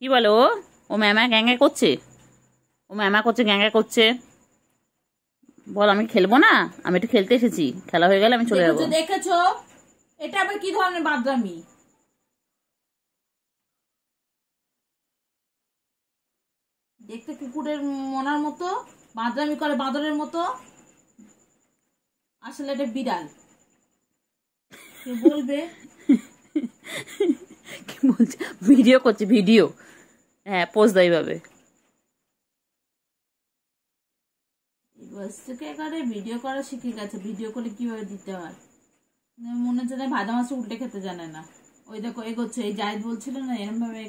কি বলো? ও ম্যামা গ্যাঙ্গা করছে, ও ম্যামা করছে, গ্যাঙ্গা করছে। বল আমি খেলবো না, আমি একটু খেলতে এসেছি, খেলা হয়ে গেলে আমি চলে যাবো। দেখেছো এটা আবার কি ধরনের বাদরামি? দেখতে কুকুরের মনার মতো বাদরামি করে, বাঁদরের মতো। আসলে এটা বিড়াল। কে বলবে? কি বলছে? ভিডিও করছে, ভিডিও। হ্যাঁ, পোস্ট দাও এইভাবে। ভিডিও করা শিখে গেছে, ভিডিও করে কিভাবে দিতে হয়। মনে হচ্ছে ভাজা মাছ উল্টে খেতে জানে না। ওই দেখো এগোচ্ছে, এই জাহিদ বলছিল না এরম ভাবে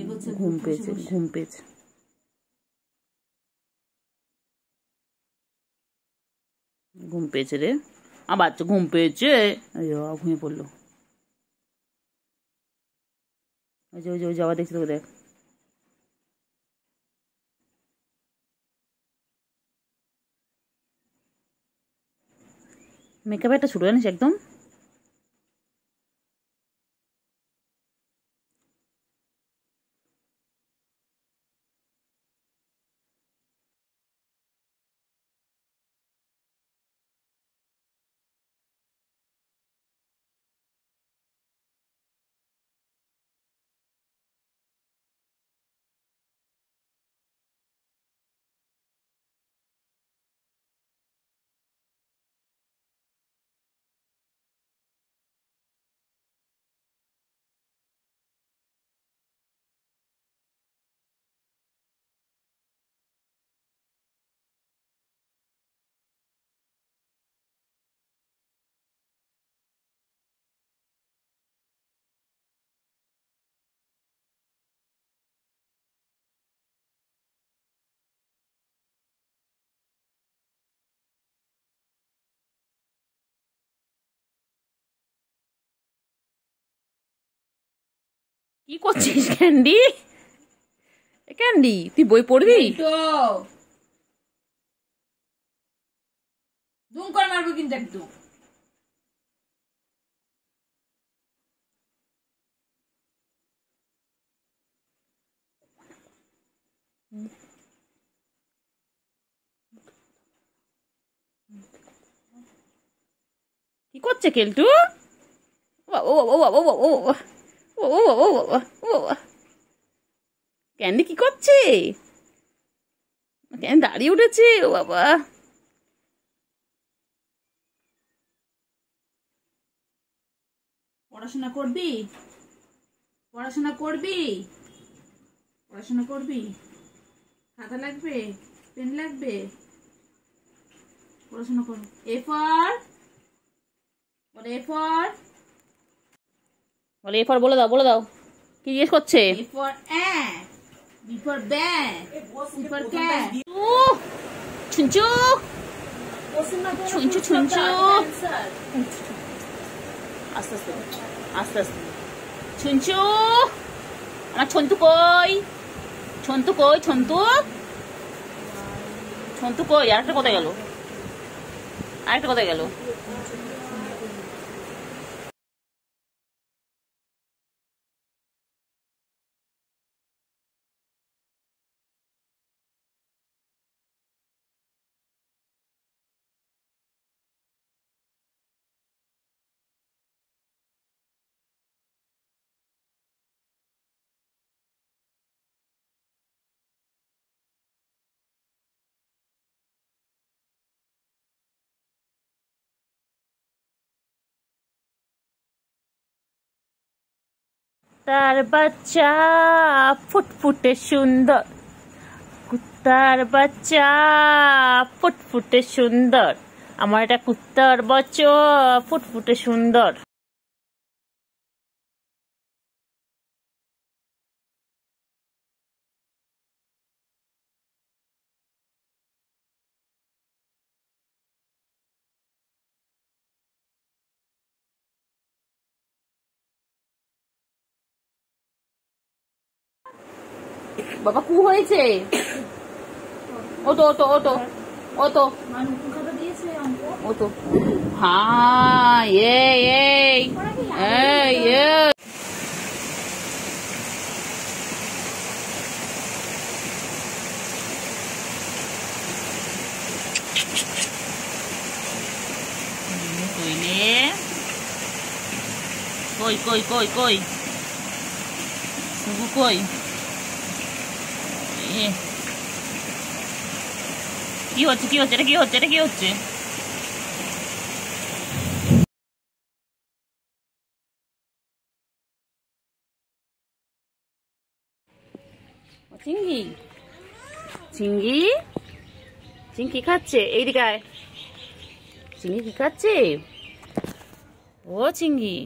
এগোচ্ছে। ঘুম পেয়েছে, ঘুম পেয়েছে, ঘুম পেয়েছে রে। বাচ্চা ঘুম পেয়েছে, ঘুমিয়ে পড়লো। ওই যে ওই যে ওই যাওয়া দেখছি তোকে, দেখ। মেকআপ একটা ছোট জানিস একদম। কি করছিস ক্যান্ডি? ক্যান্ডি তুই বই পড়বি? দুম করে মারবো কিন্তু একটু। কি করছে কেলটু? ক্যান্ডি কি করছে? ক্যান্ডি দাঁড়িয়ে উঠেছে, ও বাবা। পড়াশোনা করবি, পড়াশোনা করবি, পড়াশোনা করবি? খাতা লাগবে, পেন লাগবে, পড়াশোনা কর। এ ফর বলে, এ ফর বলে, এ ফর বলে দাও, বলে দাও। কি জিজ্ঞেস করছে? A for ant, B for bat, C for cat. ছুঁচু ছুঁচু ছুঁচু, আস্তে আস্তে আস্তে আস্তে। ছুঁচু, আমার ছন্তু কই? ছন্তু কই? ছন্তু, ছন্তু কই? আরেকটা কোথায় গেল? আরেকটা কোথায় গেল? কুত্তার বাচ্চা ফুটফুটে সুন্দর, কুত্তার বাচ্চা ফুটফুটে সুন্দর, আমার এটা কুত্তার বাচ্চা ফুটফুটে সুন্দর। বাবা কু হয়েছে? ওটো ওটো ওটো ওটো ওটো। হ্যাঁ, এই এই এই এই। কইলে কই কই কই কই সুগু কই কি হচ্ছে কি হচ্ছে এটা কি হচ্ছে এটা কি হচ্ছে চিঙ্গি চিঙ্গি চিঙ্গি খাচ্ছে এইদিকে আয় চিঙ্গি কি খাচ্ছে ও চিঙ্গি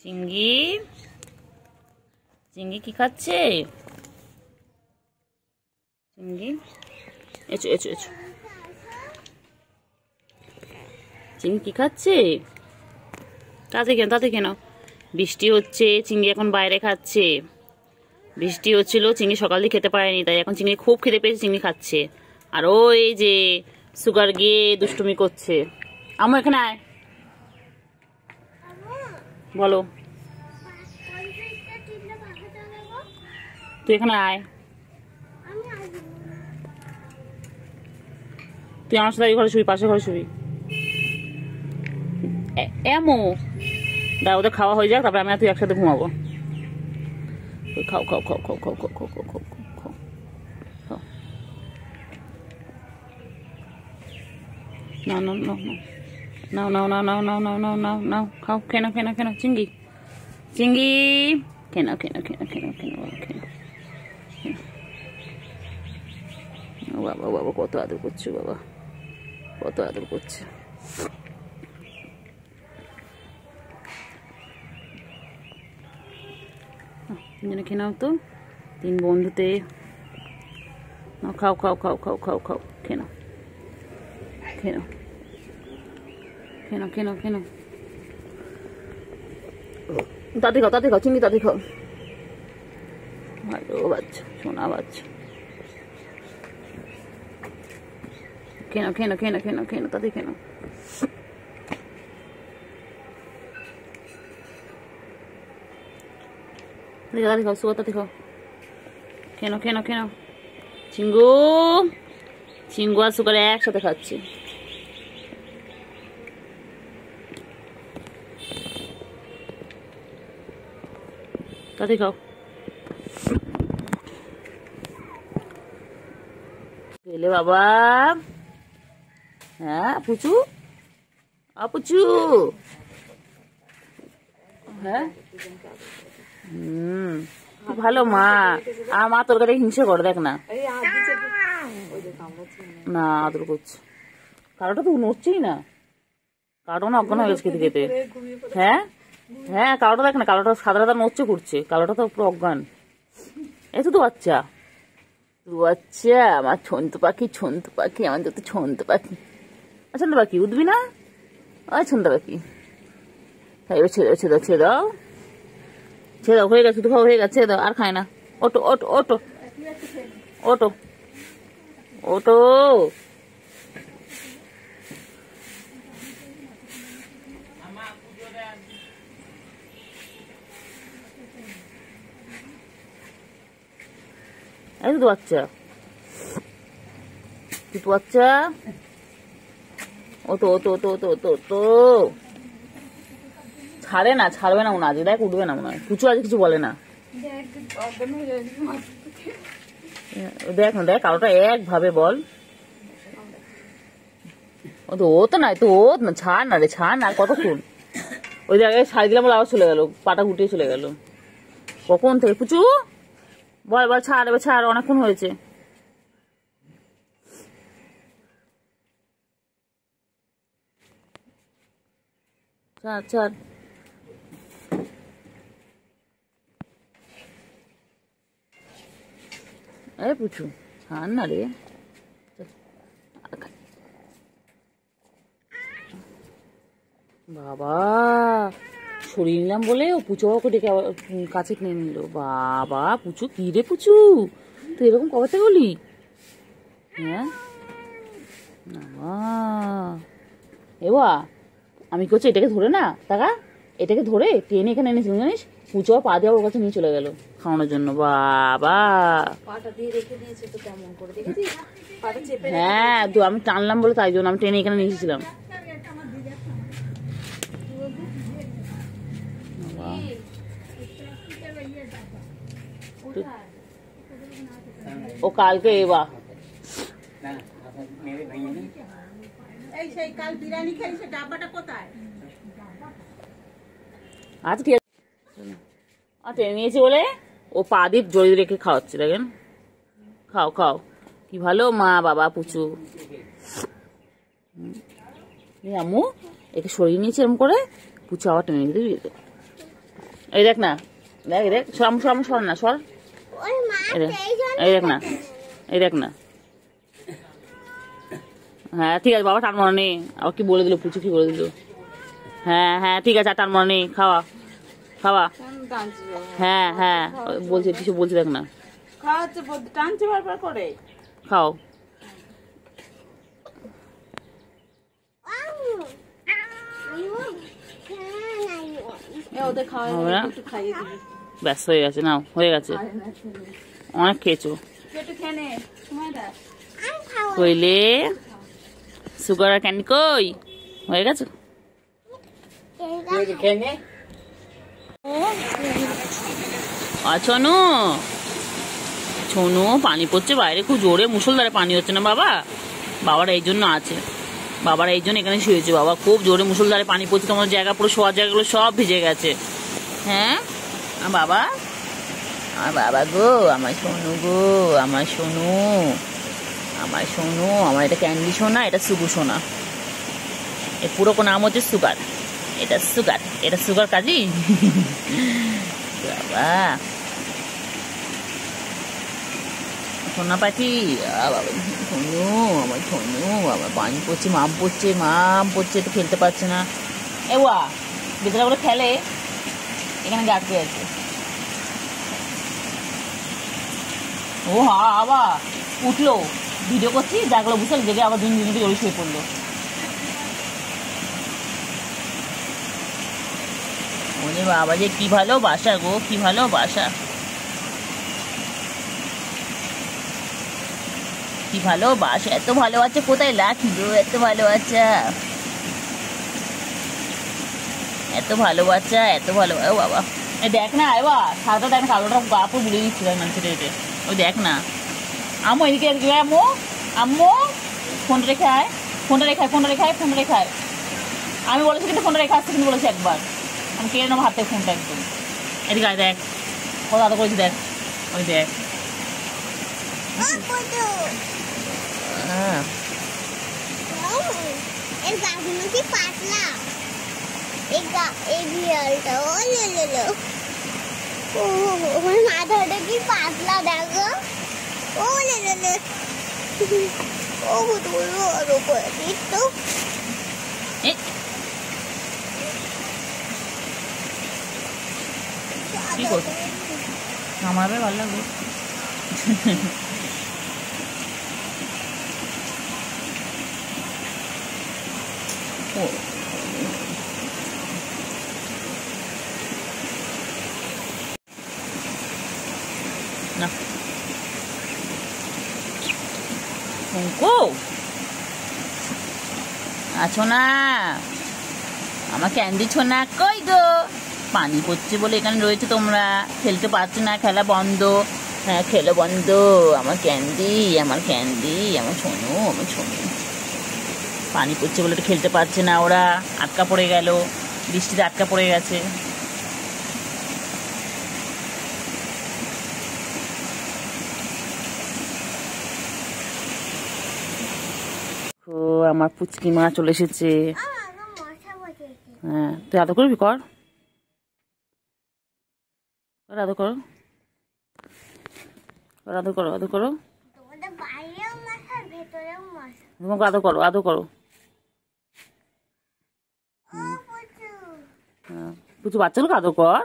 চিঙ্গি চিঙ্গি কি খাচ্ছে চিঙ্গি এসো এসো এসো চিঙ্গি কি খাচ্ছে তাতে কেন বৃষ্টি হচ্ছে চিঙ্গি এখন বাইরে খাচ্ছে বৃষ্টি হচ্ছিল চিংড়ি সকাল দিয়ে খেতে পারেনি তাই এখন চিংড়ি খুব খেতে পেয়েছে চিংড়ি খাচ্ছে আর ওই যে সুগার গিয়ে দুষ্টুমি করছে আমার এখানে আয় বলো তুই এখানে আয় তুই আমার সাথে ঘরে শুবি পাশের ঘরে শুবি এমো দাঁড়া ওদের খাওয়া হয়ে যাক তারপরে আমি আর তুই একসাথে ঘুমাবো খাও খাও খাও খাও খাও খাও খাও খাও খাও খাও খাও নাও নাও নাও নাও নাও নাও নাও নাও নাও নাও নাও নাও খাও খেয়ে চিঙ্গি চিঙ্গি খেয়ে বাবা বাবা কত আদর করছে বাবা কত আদর করছে তিনজনে খেয়ে নাও তো তিন বন্ধুতে খাও খাও খাও খাও খাও খাও খেয়ে নাও খেয়ে নাও খেয়ে নাও খেয়ে নাও খেয়ে নাও তাতে খাও চিংড়ি তাতে খাও ভালো বাচ্চা সোনা বাচ্চা খেয়ে নাও তাতে খেয়ে নাও তাতে খাও সুগার তাতে খাও খেয়ে নাও চিঙ্গু আর সুগার একসাথে খাচ্ছি তাতে খাও খেলে বাবা হ্যাঁ পুচু পুচু হ্যাঁ ভালো মা আর মা তোর কাছে হিংসে করে দেখ না না আদর করছে কারোটা তো নড়ছেই না কারোটা না অজ্ঞান হয়ে গেছে খেতে খেতে হ্যাঁ হ্যাঁ কালোটা দেখ না কালোটা সাদা নড়ছে করছে কালোটা তো পুরো অজ্ঞান এই তো বাচ্চা আমার ছন্তু পাখি আমার যত ছন্তু পাখি ছন্তু পাখি উঠবি না ওই ছন্তু পাখি এবার ছেড়ে দাও হয়ে গেছে তো হয়ে গেছে ছেড়ে দাও আর খায় না ওটো ওটো ওটো ওটো ওটো এই তো বাচ্চা তুই বাচ্চা ও তো ছাড়বে না মনে আজ দেখ উঠবে না মনে হয় পুচু আজ কিছু বলে না দেখ না দেখ কালোটা একভাবে বল ও তো নাই তো ও না ছাড় না রে ছাড় না কতক্ষণ ওই জায়গায় ছাড় দিলাম বলে আবার চলে গেল পাটা গুটিয়ে চলে গেল কখন থেকে পুচু বল ছাড় এবার ছাড় অনেকক্ষণ হয়েছে ছাড় এই পুচু ছাড় না রে বাবা সরিয়ে নিলাম বলে ও পুচু বাবাকে ডেকে কাছে কিনে নিল বাবা পুচু কি রে পুচু তুই এরকম কবে থেকে বলি হ্যাঁ এবা আমি করছি এটাকে ধরে না টাকা এটাকে ধরে টেনে এখানে এনেছিলাম জানিস পুচো পা দিয়ে ওর কাছে নিয়ে চলে গেল খাওয়ানোর জন্য। বাবা হ্যাঁ তো আমি টানলাম বলে তাই জন্য আমি টেনে এখানে নিয়ে এসেছিলাম। ও কালকে এবা আচ্ছা ঠিক আছে টেনে নিয়েছি বলে ও পা দিয়ে জড়িয়ে রেখে খাওয়াচ্ছে। দেখেন খাও খাও কি ভালো মা বাবা পুচু। আম্মু একে সরিয়ে নিয়েছি এরকম করে পুচু আবার টেনে নিতে দিতে। এই দেখ না দেখ দেখ সর সর না সর। এই দেখ না এই দেখ না। হ্যাঁ ঠিক আছে বাবা টান মনে নেই আবার কি বলে দিল পুচু কি বলে দিল। হ্যাঁ হ্যাঁ ঠিক আছে আর টান মনে নেই খাওয়া খাওয়া। হ্যাঁ হ্যাঁ বলছে কিছু বলছে দেখ না টানছে বারবার করে খাও। ব্যস্ত হয়ে গেছে নাও হয়ে গেছে অনেক খেয়েছো কইলে সুগার আর ক্যান্ডি কই হয়ে গেছে। ছনু ছনু পানি পড়ছে বাইরে খুব জোরে মুষলধারে পানি হচ্ছে না বাবা। বাবারা এই জন্য আছে বাবারা এই জন্য এখানে শুয়েছে। বাবা খুব জোরে মুষলধারে পানি পড়ছে তোমার জায়গা পুরো শোয়ার জায়গাগুলো সব ভিজে গেছে। হ্যাঁ বাবা আমার বাবা গো আমার সোনু গো আমার সোনু আমার সোনু আমার এটা ক্যান্ডি সোনা এটা সুগু সোনা। এর পুরো নাম হচ্ছে সুগার। এটা সুগার এটা সুগার কাজী বাবা সোনা পাখি বাবা সোনু আমার সোনু বাবা পানি পড়ছে মাম পড়ছে তো খেলতে পারছে না। এ ওয়া বেচারা বলে খেলে এখানে আটকে আছে। ও হা আবার উঠলো ভিডিও করছি জাগলো বুঝতে জেগে আবার দিন জড়ি শুয়ে পড়লো। ওরে বাবা যে কি ভালো বাসা গো কি ভালো বাসা কি ভালো বাসা এত ভালো আছে কোথায় রাখি গো এত ভালো বাচ্চা এত ভালো বাচ্চা এত ভালো। ও বাবা এই দেখ না এবার সাদা দেখ না কালোটা গাপুর বুড়িয়ে দিচ্ছি দেখ না ছেটে হেঁটে ওই দেখ না। আম্মু এদিকে আম্মু আম্মু ফোনটা রেখে আয় ফোনটা রেখে আয়। আমি বলেছি কিন্তু ফোনটা রেখে আসতে কিন্তু বলেছি একবার আমি কেড়ে নেবো হাত থেকে ফোনটা একদম। এদিকে আয় দেখ কত আদর করেছি দেখ ওই দেখ মাথাটা কি পাতলা দেখো ও কি করছো আমার ভালো লাগবে না আছো না আমার ক্যান্ডি ছোনা কই গো পানি পড়ছে বলে এখানে রয়েছে তোমরা খেলতে পারছো না খেলা বন্ধ। হ্যাঁ খেলা বন্ধ আমার ক্যান্ডি আমার ছোনু পানি পড়ছে বলে খেলতে পারছে না ওরা আটকা পড়ে গেল বৃষ্টিতে আটকা পড়ে গেছে। আমার পুচকি মা চলে এসেছে। হ্যাঁ তুই আদর করবি কর আদর করো আদর করো আদর করো আদর করো পুচু বাচ্চাগুলোকে আদর কর।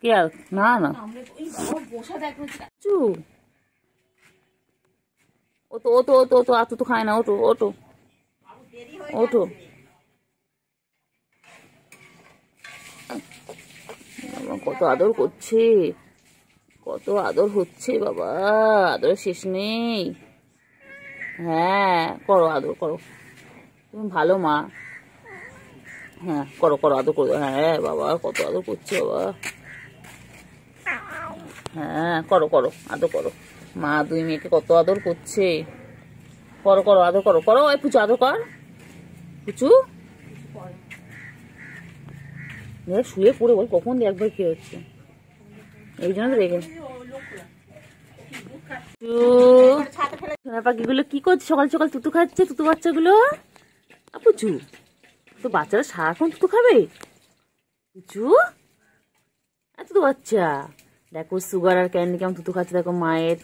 কে আর না না ও তো খায় না ওটো বাবা কত আদর করছে, কত আদর হচ্ছে বাবা, আদর শেষ নেই। হ্যাঁ করো আদর করো, তুমি ভালো মা। হ্যাঁ করো করো আদর করো। হ্যাঁ বাবা কত আদর করছে বাবা। হ্যাঁ করো করো আদর করো, মা দুই মেয়েকে কত আদর করছে। করো করো আদর করো, করো ওই পুচু আদর কর, পুচু দেখ শুয়ে পড়ে বল কখন একবার কি হচ্ছে, এই জন্য তো রেখে। সোনা পাখিগুলো কি করছে সকাল সকাল? তুতু খাচ্ছে তুতু বাচ্চাগুলো। পুচু তো বাচ্চারা সারাক্ষণ তুতু খাবে? পুচু তুতু বাচ্চা দেখো, সুগার আর ক্যান্ডি কেমন তুতু খাচ্ছে দেখো মায়ের।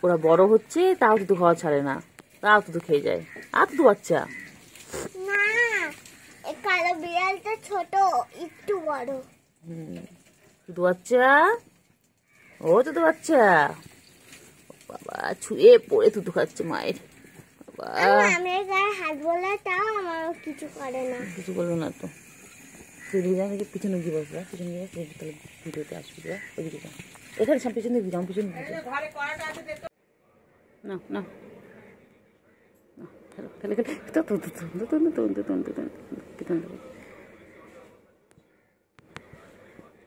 ওরা বড় হচ্ছে তাও তুতু খাওয়া ছাড়ে না, তাও তুতু খেয়ে যায়। আর তুতু বাচ্চা না, এই কালো বিড়ালটা ছোট, একটু বড়। তুতু বাচ্চা, ও তুতু বাচ্চা বাবা ছুঁয়ে পড়ে তুতু খাচ্ছে মায়ের। বাবা আমি গায়ে হাত বলে তাও আমার কিছু করে না। কিছু বলবো না তো, তুই দিদি পিছনে গিয়ে বসবে, পিছনে গিয়ে তাহলে ভিডিওতে আসবি ওই দিকে এখানে সব পিছনে দিবি, আমার পিছনে না না খেলে খেলে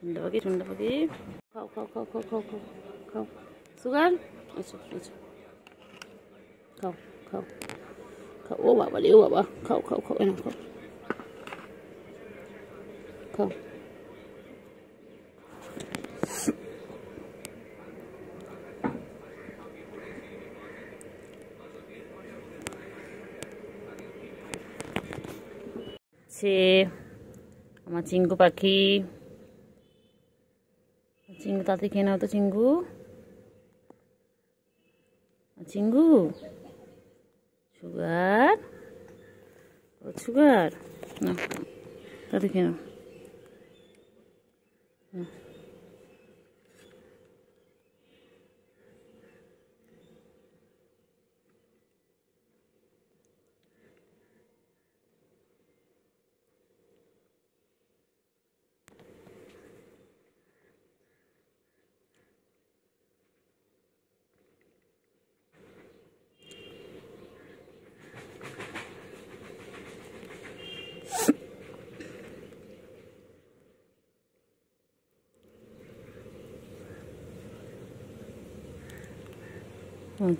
ঠুন্ডা পাখি ঠুন্ডা পাখি খাও খাও খাও খাও খাও খাও খাও সুগার আচ্ছা আচ্ছা খাও খাও খাও। ও বাবা রে ও বাবা, খাও খাও খাও এনে খাও খাও। আমার চিঙ্গু পাখি, চিঙ্গু তাতে খেয়ে নাও তো চিঙ্গু, চিঙ্গু সুগার, ও সুগার না তাতে খেয়ে নাও।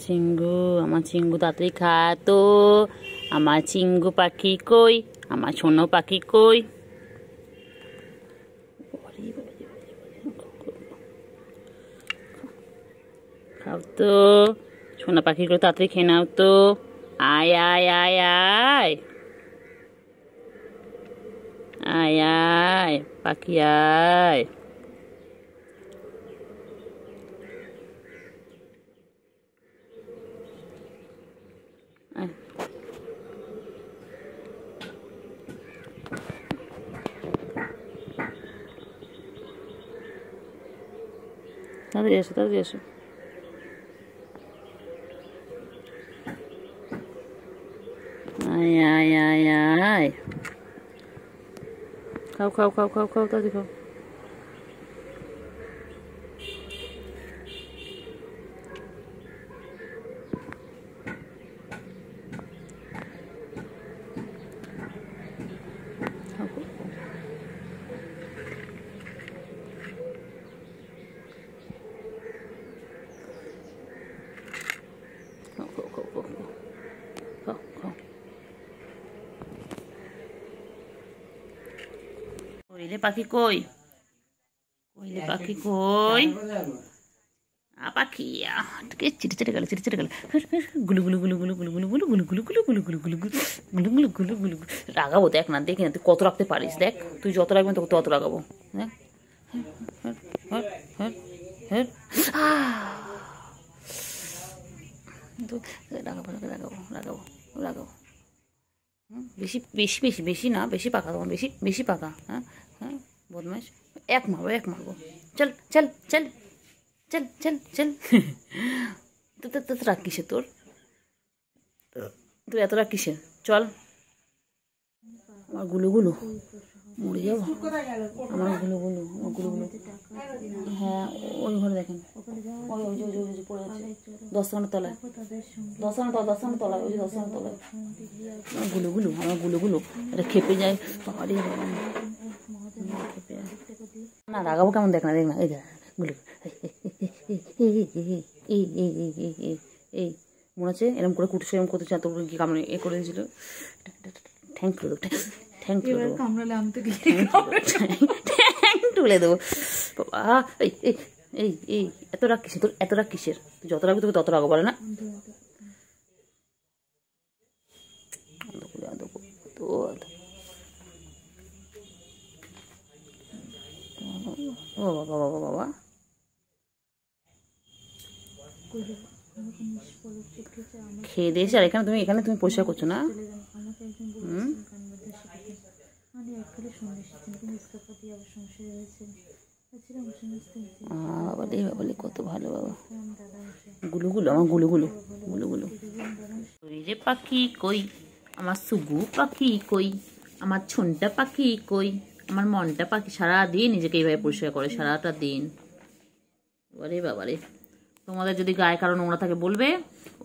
চিঙ্গু, আমার চিঙ্গু তাড়াতাড়ি খা তো, আমার চিঙ্গু পাখি কই, আমার সোনো পাখি কই। খাও তো সোনা পাখিগুলো তাড়াতাড়ি খেয়ে নাও তো। আয় আয় আয় আয় আয় আয় পাখি আয়। তাড়াতাড়ি এসো তাড়াতাড়ি এসো। আয় আয় আয় আয় খাও খাও খাও খাও খাও তাড়াতাড়ি খাও। কোয়েলে পাখি কই, কোয়েলে পাখি কই, পাখি চিটে চিটে গেল চিটে চিটে গেল গুলু গুলু গুলু গুলু গুলু গুলু গুলু গুলু গুলু গুলু গুলু গুলু গুলু গুলু গুলু গুলু গুলু। রাগাবো দেখ না, দেখি না তুই কত রাখতে পারিস, দেখ তুই যত রাখবেন তোকে তত রাগাবো। দেখ রাগাবো রাগাবো রাগাবো রাগাবো। বেশি বেশি বেশি বেশি না, বেশি পাকা তোমার, বেশি বেশি পাকা। হ্যাঁ হ্যাঁ বদমাইশ, এক মারবো এক মারবো। চল চল চল চল চল চল। তো রাগ কিসের তোর, তুই এত রাগ কিসের? চল আমার গুলু গুলু মরে যাবো আমার গুলো গুলো গুলো গুলো। হ্যাঁ ওই ঘরে দেখেন ওই ওই যে ওই যে পড়ে আছে 10 টাকার তলায় 10 টাকার তলা 10 টাকার তলায় ওই যে 10 টাকার তলায় গুলো গুলো আমার গুলো গুলো এটা খেপে যায় বাবারে খেপে যায় না রাগাবো কেমন দেখ না দেখ না এই যা গুলো এই এই এই এই এই এই মনে হচ্ছে এরকম করে কুটুস এরকম করতে চায় তো কি কামড়ে এ করে দিয়েছিল thank you thank you thank তুলে দেবো বাবা এই এই এই এই এত রাগ কিসের তোর এত রাগ কিসের তুই যত রাখবি তোকে তত রাগো বলে না ও বাবা বাবা বাবা খেয়ে দিয়েছি আর এখানে তুমি পরিষ্কার করছো না বাবা কত ভালো বাবা গুলু গুলো আমার গুলু গুলু গুলু গুলু রে পাখি কই আমার সুগু পাখি কই আমার ছুনটা পাখি কই আমার মনটা পাখি সারাদিন নিজেকে এইভাবে পরিষ্কার করে সারাটা দিন বাবারে বাবারে তোমাদের যদি গায়ে কারো নোংরা থাকে বলবে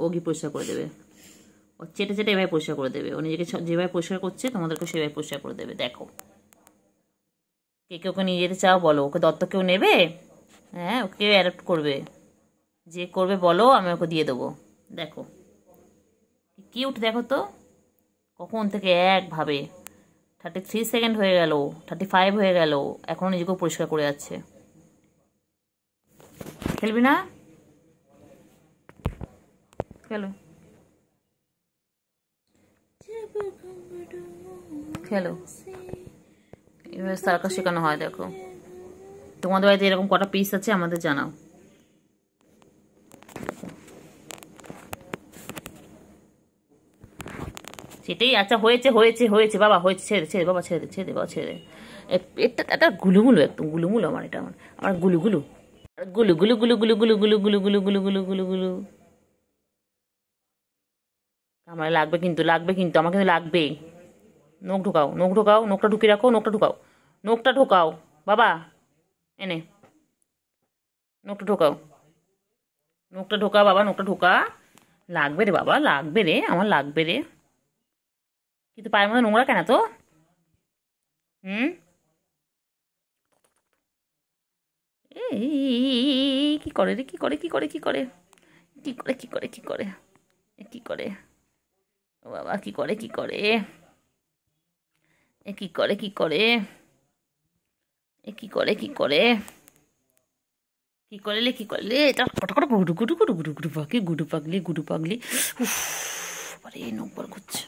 ও গিয়ে পরিষ্কার করে দেবে ও চেটে চেটে এভাবে পরিষ্কার করে দেবে ও নিজেকে যেভাবে পরিষ্কার করছে তোমাদেরকে সেভাবে পরিষ্কার করে দেবে দেখো কে কে ওকে নিয়ে যেতে চাও বলো ওকে দত্তক কেউ নেবে হ্যাঁ ওকে অ্যাডপ্ট করবে যে করবে বলো আমি ওকে দিয়ে দেবো দেখো কিউট দেখো তো কখন থেকে একভাবে 33 সেকেন্ড হয়ে গেল 35 হয়ে গেল এখনো নিজেকেও পরিষ্কার করে যাচ্ছে খেলবি না খেলো খেলো এভাবে সার্কাস শেখানো হয় দেখো তোমাদের বাড়িতে এরকম কটা পিস আছে আমাদের জানাও সেটাই আচ্ছা হয়েছে হয়েছে হয়েছে বাবা হয়েছে ছেড়ে ছেড়ে বাবা ছেড়ে দে ছেড়ে দে বাবা ছেড়ে দে এটা গুলুগুলো একদম গুলুগুলো আমার এটা আমার গুলুগুলো গুলু গুলু গুলু গুলু গুলু গুলু গুলু গুলু গুলু গুলু গুলু গুলু আমার লাগবে কিন্তু আমার কিন্তু লাগবে নখ ঢোকাও নখটা ঢুকিয়ে রাখো নখটা ঢোকাও বাবা এনে নখটা ঢোকা বাবা নখটা ঢোকা লাগবে রে বাবা লাগবে রে আমার লাগবে রে কিন্তু পায়ের মধ্যে নোংরা কেন তো এই কি করে রে কি করে ও বাবা কি করে এটা কটা গুডু পাগলি উফ আরে নম্বর করছে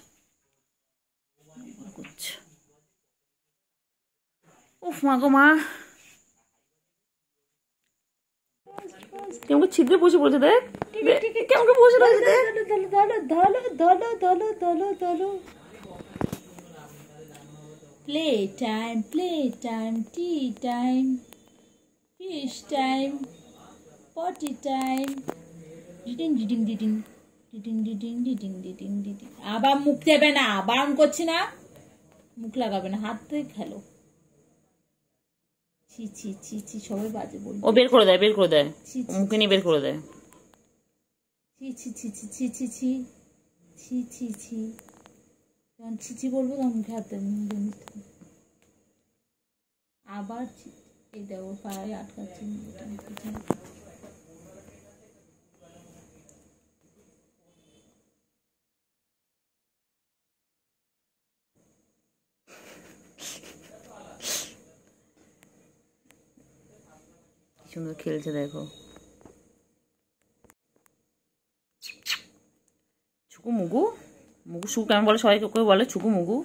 উফ মা গো মা কেমন ছিদ্রে বসে পড়েছে দেখ কেমন বসে রয়েছে play time tea time fish time পটি টাইম আবার মুখ দেবে না বারণ করছি না মুখ লাগাবে না হাত থেকে খেলো ছি ছি ছি ছি সবাই বাজে বলবে ও বের করে দেয় মুখে নিয়ে বের করে দেয় ছি ছি ছি ছি ছি ছি ছি ছি ছি ছি যখন ছি ছি বলবো তখন মুখে হাত দেবে আবার এটা ও পায়ে আটকাচ্ছে সুন্দর খেলছে দেখো ছুকু মুগু শুকু কেমন বলে সবাই কেউ বলে ছুকু মুগু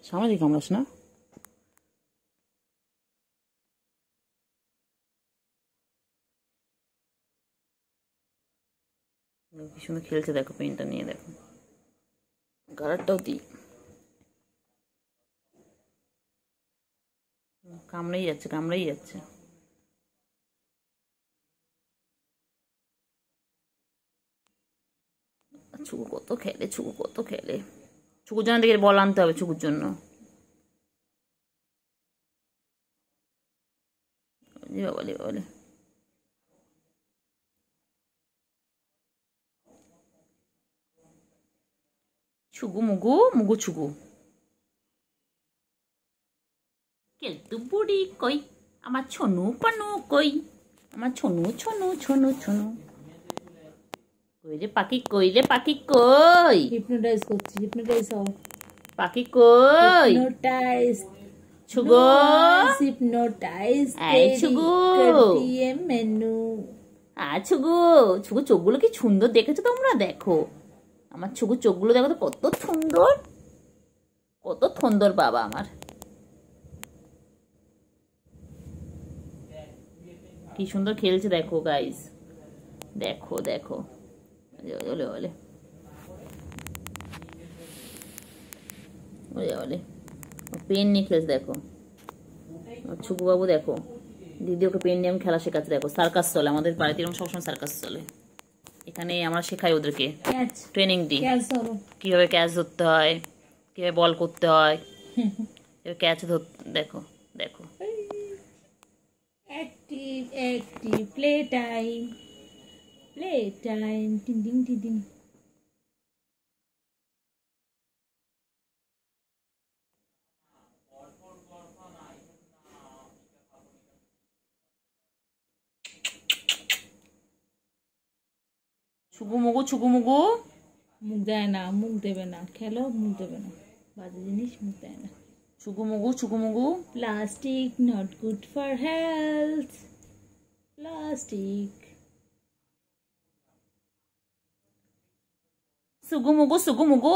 সামনে দিকে কামড়াস না কি সুন্দর খেলছে দেখো পেনটা নিয়ে দেখো গাড়ারটাও দিই কামড়েই যাচ্ছে ছুকু কত খেলে, ছুকু কত খেলে। ছুকুর জন্য দেখে বল আনতে হবে, ছুকুর জন্য। বাবালে বাবালে, ছুগু মুগু মুগু ছুগু। কেলটু বুড়ি কই, আমার ছনু পানু কই, আমার ছনু ছনু ছনু ছনু কই রে পাখি, কই রে পাখি কই। হিপনোটাইজ করছি, হিপনোটাইজ হও। পাখি কই, হিপনোটাইজ ছুগো, হিপনোটাইজ এই ছুগু, দিয়ে মেনু। ছুগু, ছুগু চোখগুলো কি সুন্দর দেখেছো তোমরা? দেখো আমার ছুগু চোখগুলো, দেখো তো কত সুন্দর, কত সুন্দর বাবা আমার। কি সুন্দর খেলছে দেখো গাইস, দেখো দেখো। বলে বলে বলে বলে পেন নিয়ে খেলছে দেখো ছুকু বাবু। দেখো দিদি ওকে পেন নিয়ে আমি খেলা শেখাচ্ছে। দেখো সার্কাস চলে আমাদের বাড়িতে, এরকম সবসময় সার্কাস চলে। এখানে আমরা শেখাই ওদেরকে, ট্রেনিং দিই কিভাবে ক্যাচ ধরতে হয়, কিভাবে বল করতে হয়, ক্যাচ ধরতে। দেখো দেখো, active active play time, play time. টিং টিং টিং। ছুগু মুগু ছুগু মুগু। মুখ দেয় না, মুখ দেবে না, খেলো মুখ দেবে না, বাজে জিনিস মুখ দেয় না। ছুগু মুগু ছুগু মুগু। Plastic not good for health, plastic. সুগু মুগু সুগু মুগু।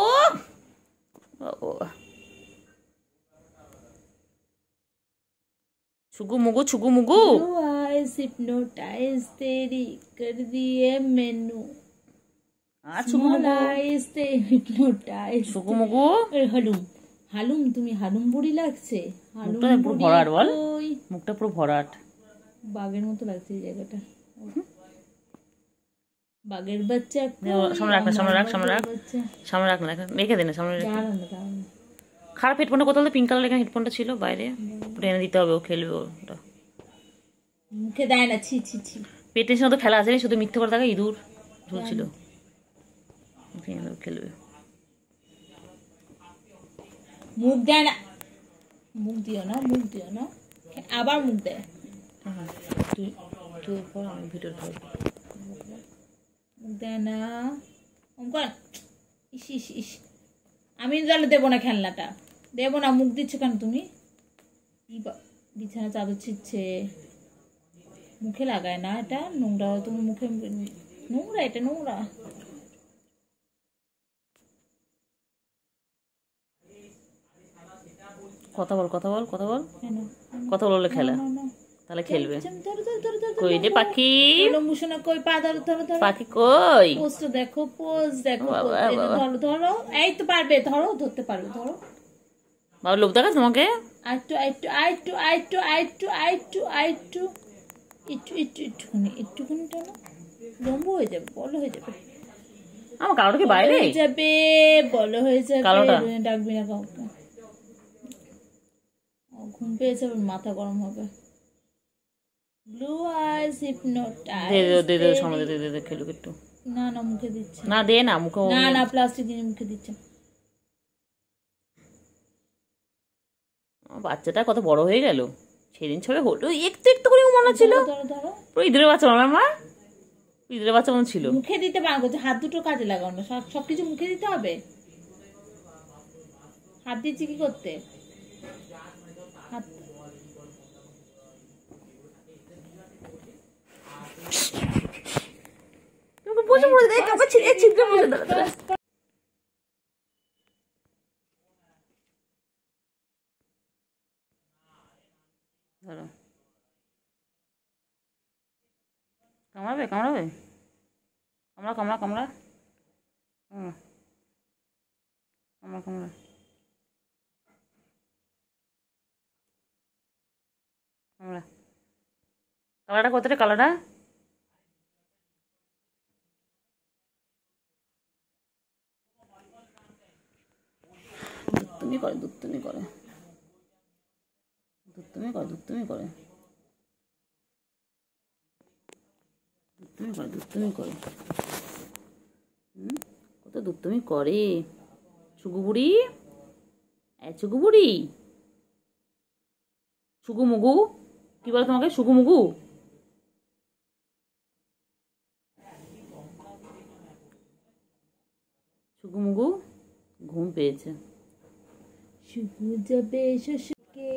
छुगु मुगु छुगु मुगु। Blue eyes hypnotize तेरी कर दिए मैनू। छुगु मुगु। eyes ते hypnotize। छुगु मुगु। হালুম হালুম, তুমি হালুম বুড়ি লাগছে। মুখটা পুরো ভরাট বল, মুখটা পুরো ভরাট, বাঘের মতো লাগছে এই জায়গাটা। বাঘের বাচ্চা। সামনে রাখ না, সামনে রাখ, সামনে রাখ, সামনে রাখ না, রেখে দে না, সামনে রেখে। খারাপ হেডফোনটা কোথাও পিঙ্ক কালার এখানে হেডফোনটা ছিল বাইরে, ওটা এনে দিতে হবে, ও খেলবে ওটা। মুখে দেয় না, ছি ছি ছি। পেটের সাথে খেলা আছে, শুধু মিথ্যে করে থাকা, ইঁদুর ঝুলছিল, খেলবে। মুখ দেয় না, মুখ দিও না, মুখ দিও না, আবার মুখ দেয়। তুই পর, আমি ভিডিও করব। মুখ দেয় না, ইস ইস ইস। আমি তাহলে দেবো না খেলনাটা, দেবো না। মুখ দিচ্ছ কেন তুমি? বিছানা চাদর ছিচ্ছে, মুখে লাগায় না, এটা নোংরা। তুমি মুখে নোংরা, এটা নোংরা। কথা বল, কথা বল, কথা বল, কথা বললে খেলা, তাহলে খেলবে। কই রে পাখি, কই পা ধরো, ধরো ধরো পাখি কই, পোজটা দেখো, পোজ দেখো, ধরো ধরো, এই তো পারবে, ধরো, ধরতে পারবে, ধরো। বাবা লোভ দেখা তোমাকে। আইটু আইটু আইটু আইটু আইটু আইটু আইটু একটু একটু একটুখানি, একটুখানি টানো, লম্বা হয়ে যাবে, বলো হয়ে যাবে। আমার কালোটা কি বাইরে যাবে, বলো হয়ে যাবে। কালোটা ডাকবি না কাউকে, ঘুম পেয়েছে, মাথা গরম হবে। Blue eyes hypnotise. দে দে দে, সামনে দে দে, খেলুক একটু। না না, মুখে দিচ্ছে না, দে না মুখে, না না, প্লাস্টিক দিয়ে মুখে দিচ্ছে। বাচ্চাটা কত বড় হয়ে গেল, সেদিন ছবি হলো একটু একটু করে মনে ছিল, পুরো ইঁদুরের বাচ্চা মনে, আমার ইঁদুরের বাচ্চা মনে ছিল। মুখে দিতে পারবো, হাত দুটো কাজে লাগাও না, সবকিছু মুখে দিতে হবে। হাত দিচ্ছি কি করতে? হাত বসে পড়ে দেয়, কাপড় ছিঁড়ে ছিঁড়ে বসে দাঁড়া। ধরো, কামড়াবে কামড়াবে, কামড়া কামড়া কামড়া, কামড়া কামড়া। কামড়া, কালারটা কোথায়, কালারটা দুত্তুমি করে দুত্তুমি করে দুত্তুমি করে দুত্তুমি করে দুত্তুমি করে দুত্তুমি করে কত দুত্তুমি করে সুগু বুড়ি সুগু বুড়ি সুগু মুগু কি বলে তোমাকে সুগু মুগু সুগু মুগু ঘুম পেয়েছে শুকু যাবে শ্বশুরকে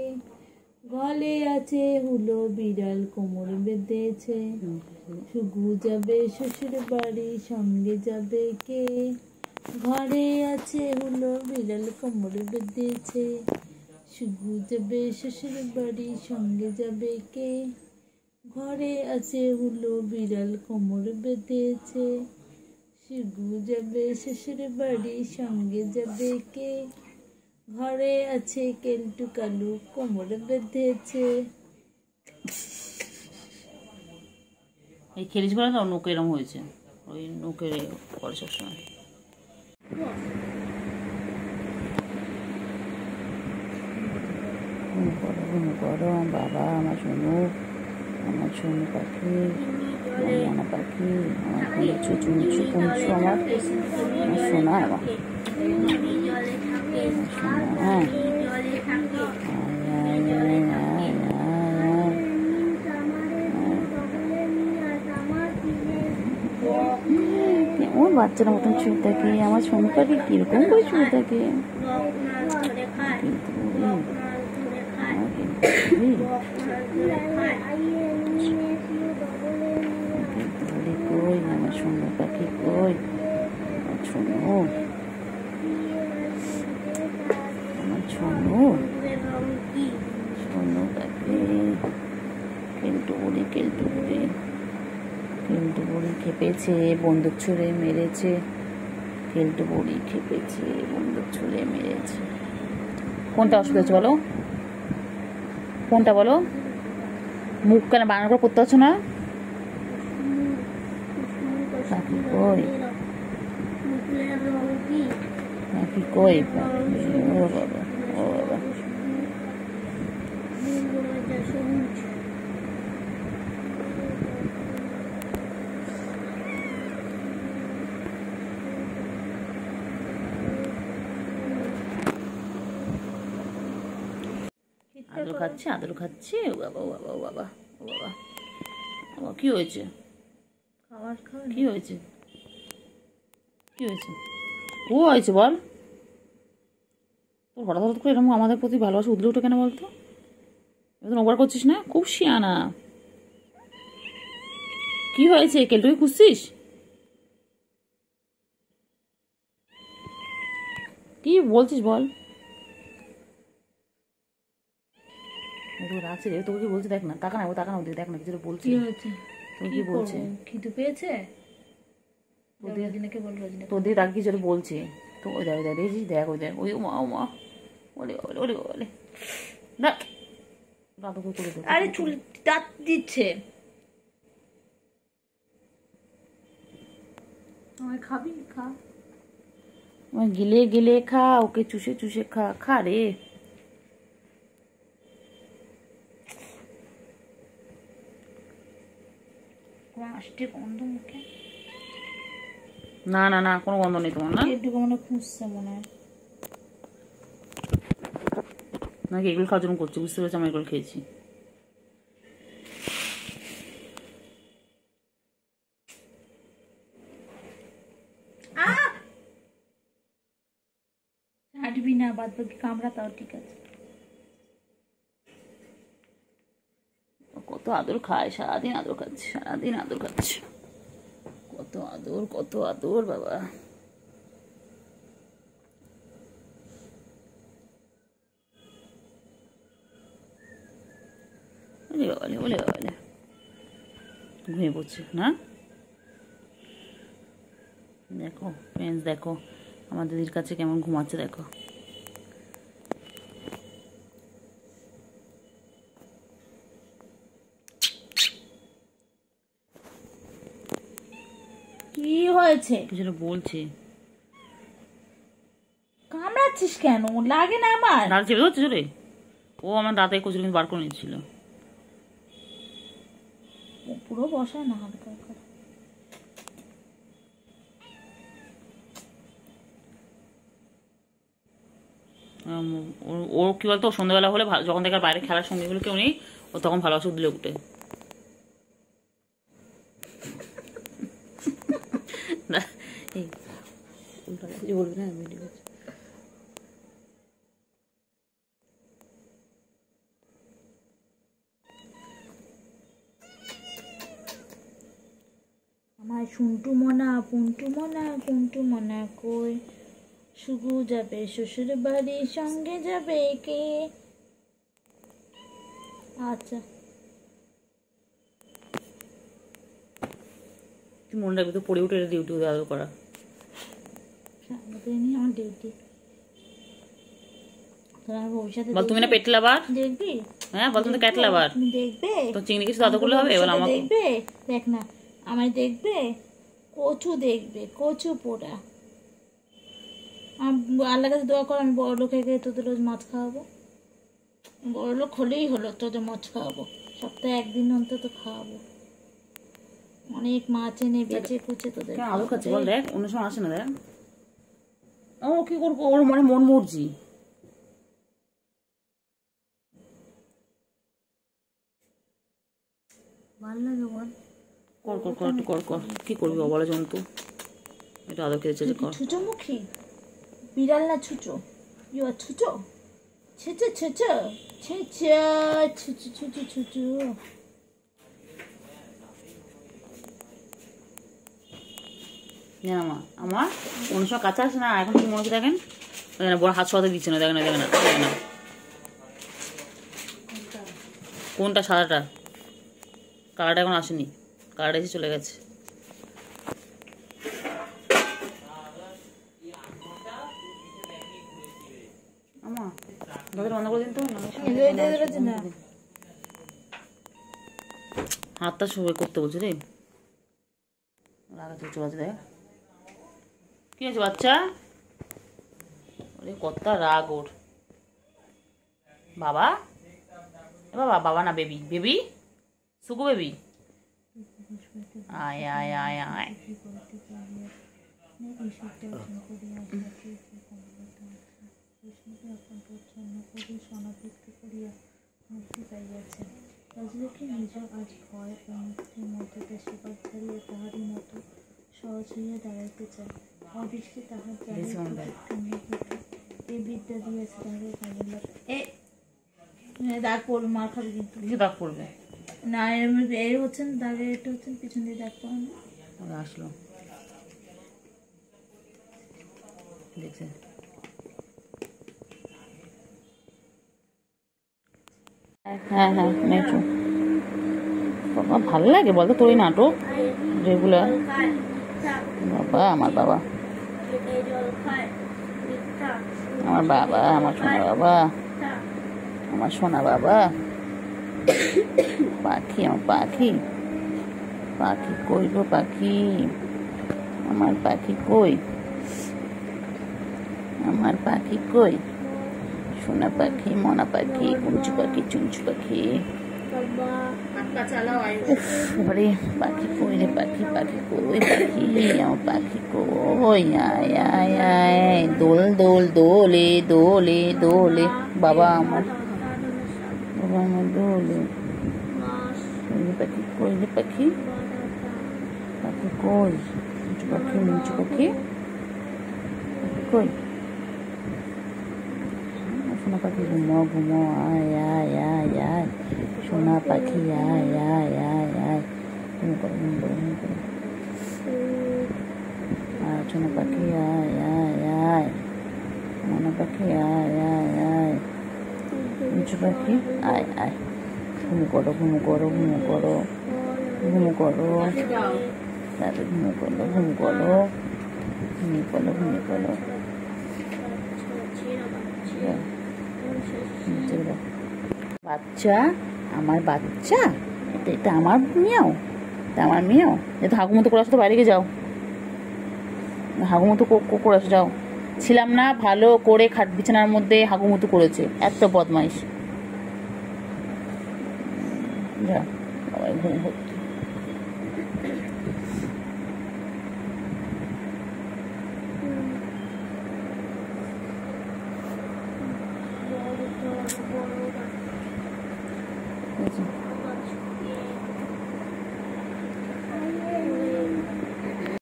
গলে আছে হুলো বিড়াল কোমর বেঁধেছে শুকু যাবে শ্বশুর বাড়ি সঙ্গে যাবে কে ঘরে আছে হুলো বিড়াল কোমর বেঁধেছে শুকু যাবে শ্বশুর বাড়ি সঙ্গে যাবে কে ঘরে আছে হুলো বিড়াল কোমর বেঁধেছে শুকু যাবে শ্বশুর বাড়ি সঙ্গে যাবে কে ঘরে আছে কেলটু কালু কোমর বেঁধেছে এই খেলিস বলে না নৌকে এরম হয়েছে ওই নৌকে করে সবসময় গরম বাবা আমার সোনু পাখি মনা পাখি আমার কুঞ্চু চুঞ্চু কুঞ্চু আমার সোনা আমার হ্যাঁ কেমন বাচ্চারা মতন শুয়ে থাকে আমার সোনু পাখি কিরকম করে শুয়ে থাকে কই আমার সোনু পাখি কই সোনু আমার সোনু সোনু পাখি কেলটু বুড়ি খেপেছে বন্দুক ছুঁড়ে মেরেছে কেলটু বুড়ি খেপেছে বন্দুক ছুঁড়ে মেরেছে কোনটা অসুবিধা হচ্ছে বলো কোনটা বলো মুখ কেন বানানো করে পড়তে হচ্ছে না পাখি কই পাখি কই ও বাবা ও বাবা আদর খাচ্ছে ও বাবা ও বাবা ও বাবা ও বাবা বাবা কি হয়েছে কি হয়েছে কি হয়েছে ও হয়েছে বল তোর হঠাৎ করে এরকম আমাদের প্রতি ভালোবাসা উঠলে উঠে কেন বলতো এবার ওভার করছিস না খুব শিয়ানা কি হয়েছে কেলটুকে খুঁজছিস কি বলছিস বল রাখছে তোকে কি বলছে দেখ না তাকা না ও তাকা না দেখ না কিছু বলছে তোকে কি বলছে খিদে পেয়েছে তোর দিকে তাকে কিছু বলছে তো ওই দেখ দেখছিস দেখ ওই দেখ ওই মা ওলে ওলে ওলে ওলে না দাদু করে দে আরে চুল দাঁত দিচ্ছে আমায় খাবি খা গিলে গিলে খা ওকে চুষে চুষে খা খা রে আসতে গন্ধ মুখে না না না কোনো গন্ধ নেই তোমার না একটু মনে খুঁজছে মনে হয় নাকি এগুলো খাওয়ার জন্য করছি বুঝতে পেরেছি আমি এগুলো খেয়েছি হাঁটবি না বাদ বাকি কামড়া তাও ঠিক আছে কত আদর খায় সারাদিন আদর খাচ্ছে সারাদিন আদর খাচ্ছে কত আদর বাবা ওলে বাবালে ঘুমিয়ে পড়ছে না দেখো ফ্রেন্ডস দেখো আমার দিদির কাছে কেমন ঘুমাচ্ছে দেখো কি হয়েছে কিছু বলছে কামড়াচ্ছে ধরছিস কেন? লাগে না আমার। রাত চেপে ধরছিস রে? ও আমার রাতে কচুরি কিন্তু বার করে নিচ্ছিল। পুরো বসায় না, হালকা করে। ও কি বলতো, সন্ধ্যাবেলা হলে যখন দেখার বাইরে খেলার সঙ্গীগুলো কেউ নেই, ও তখন ভালোবাসা দিলে উঠে। বলবি না ভিডিও। আমার শুন্টু মনা, পুন্টু মনা, কুন্টু মনা কই? শুধু যাবে শ্বশুর বাড়ির সঙ্গে যাবে কে? আচ্ছা, তুই মনে রাখবি তো, পড়ে উঠে ডিউটি আদর করা। আমার ডিউটি। ভবিষ্যতে বল তুমি না পেট লাভার? দেখবি? হ্যাঁ বল, তুমি তো ক্যাট লাভার। তুমি দেখবে তো চিংড়ি কিছু আদর করলে হবে? এবার আমাকে দেখবে, দেখ না আমায় দেখবে। কচু দেখবে, কচু পোড়া। আল্লাহ কাছে দোয়া কর আমি বড় লোক হয়ে গিয়ে তোদের রোজ মাছ খাওয়াবো। বড় লোক হলেই হলো, তোদের মাছ খাওয়াবো, সপ্তাহে একদিন অন্তত খাওয়াবো। অনেক মাছ এনে বেচে কুচে তোদের আলু খাচ্ছে। বল দেখ, অন্য সময় আসে না। দেখ ও কি করবো, ওর মানে মন মর্জি। ভালো লাগে বল। কর কর কর একটু কর কর। কি করবি অবলা জন্তু? এটা আদর খেতে চেয়েছে, কর। ছুচো মুখী বিড়াল না ছুচো? ইউ আর ছুচো, ছুচো ছুচো ছুচো ছুচো ছুচো ছুচো। জানা মা আমার অন্য সময় কাছে আসে না, এখন কি মনে হচ্ছে দেখেন, বড় হাত শোয়াতে দিচ্ছে না। দেখে না, দেখে না, দেখে না। কোনটা? সাদাটা? কালারটা এখন আসেনি, কালারটা এসে চলে গেছে। আমা দরজা বন্ধ করে দিন তো, হাতটা সবাই করতে বলছে রে। রাগাতে চলে দেখ কি হয়েছে বাচ্চা? ওরে কতটা রাগ ওর। বাবা, বাবা, বাবা না বেবি, বেবি সুকু বেবি। আয় আয় আয় আয়। রাজলক্ষ্মী নিজ আজ ভয় ও মুক্তির মধ্যে সেবার ছাড়িয়ে তাহারই মতো সহজ হইয়া দাঁড়াইতে চায়। অদৃষ্টে তাহার এই বিদ্যা দিয়েছে তাহাকে কামিলা। দাগ পড়বে, মার খাবে কিন্তু। কিছু দাগ পড়বে না, এর হচ্ছেন দাগে, এটা হচ্ছেন পিছন দিয়ে দাগ পাওয়া না। আসলো দেখছে। হ্যাঁ হ্যাঁ মেট্রো বাবা ভালো লাগে বলতো তোর এই নাটক রেগুলার। বাবা আমার বাবা, আমার বাবা, আমার সোনা বাবা, আমার সোনা বাবা। পাখি, আমার পাখি, পাখি কই গো পাখি? আমার পাখি কই? আমার পাখি কই? সোনা পাখি, মনা পাখি, কুঞ্চু পাখি, চুঞ্চু পাখি। বাবারে পাখি কই রে? পাখি, পাখি কই? পাখি, আমার পাখি কই? আয় আয় আয়, দোল দোল দোলে দোলে দোলে। বাবা আমার, বাবা আমার দোলে। পাখি কই রে? পাখি, পাখি কই? মুচু পাখি, মুচু পাখি, পাখি কই? সোনা পাখি ঘুমো ঘুমো, আয় আয় আয় আয়। সোনা পাখি আয় আয় আয় আয়। ঘুম করো, ঘুম করো, ঘুম করো। আয় সোনা পাখি আয় আয় আয়। সোনা পাখি আয় আয় আয়। মুচু পাখি আয় আয়। ঘুম করো, ঘুম করো, ঘুম করো, ঘুম করো। তাদের ঘুম করো, ঘুম করো, ঘুমিয়ে পড়ো, ঘুমিয়ে পড়ো। বাচ্চা, আমার বাচ্চা, এটা আমার মেয়েও, এটা আমার মেয়েও। যেহেতু হাগু মতো করে আসো তো বাইরে গিয়ে যাও, হাগু মতো করে আসো, যাও ছিলাম না, ভালো করে খাট বিছানার মধ্যে হাগুমুতু করেছে, এত বদমাইশ। যা বাবাই ঘুম হচ্ছে।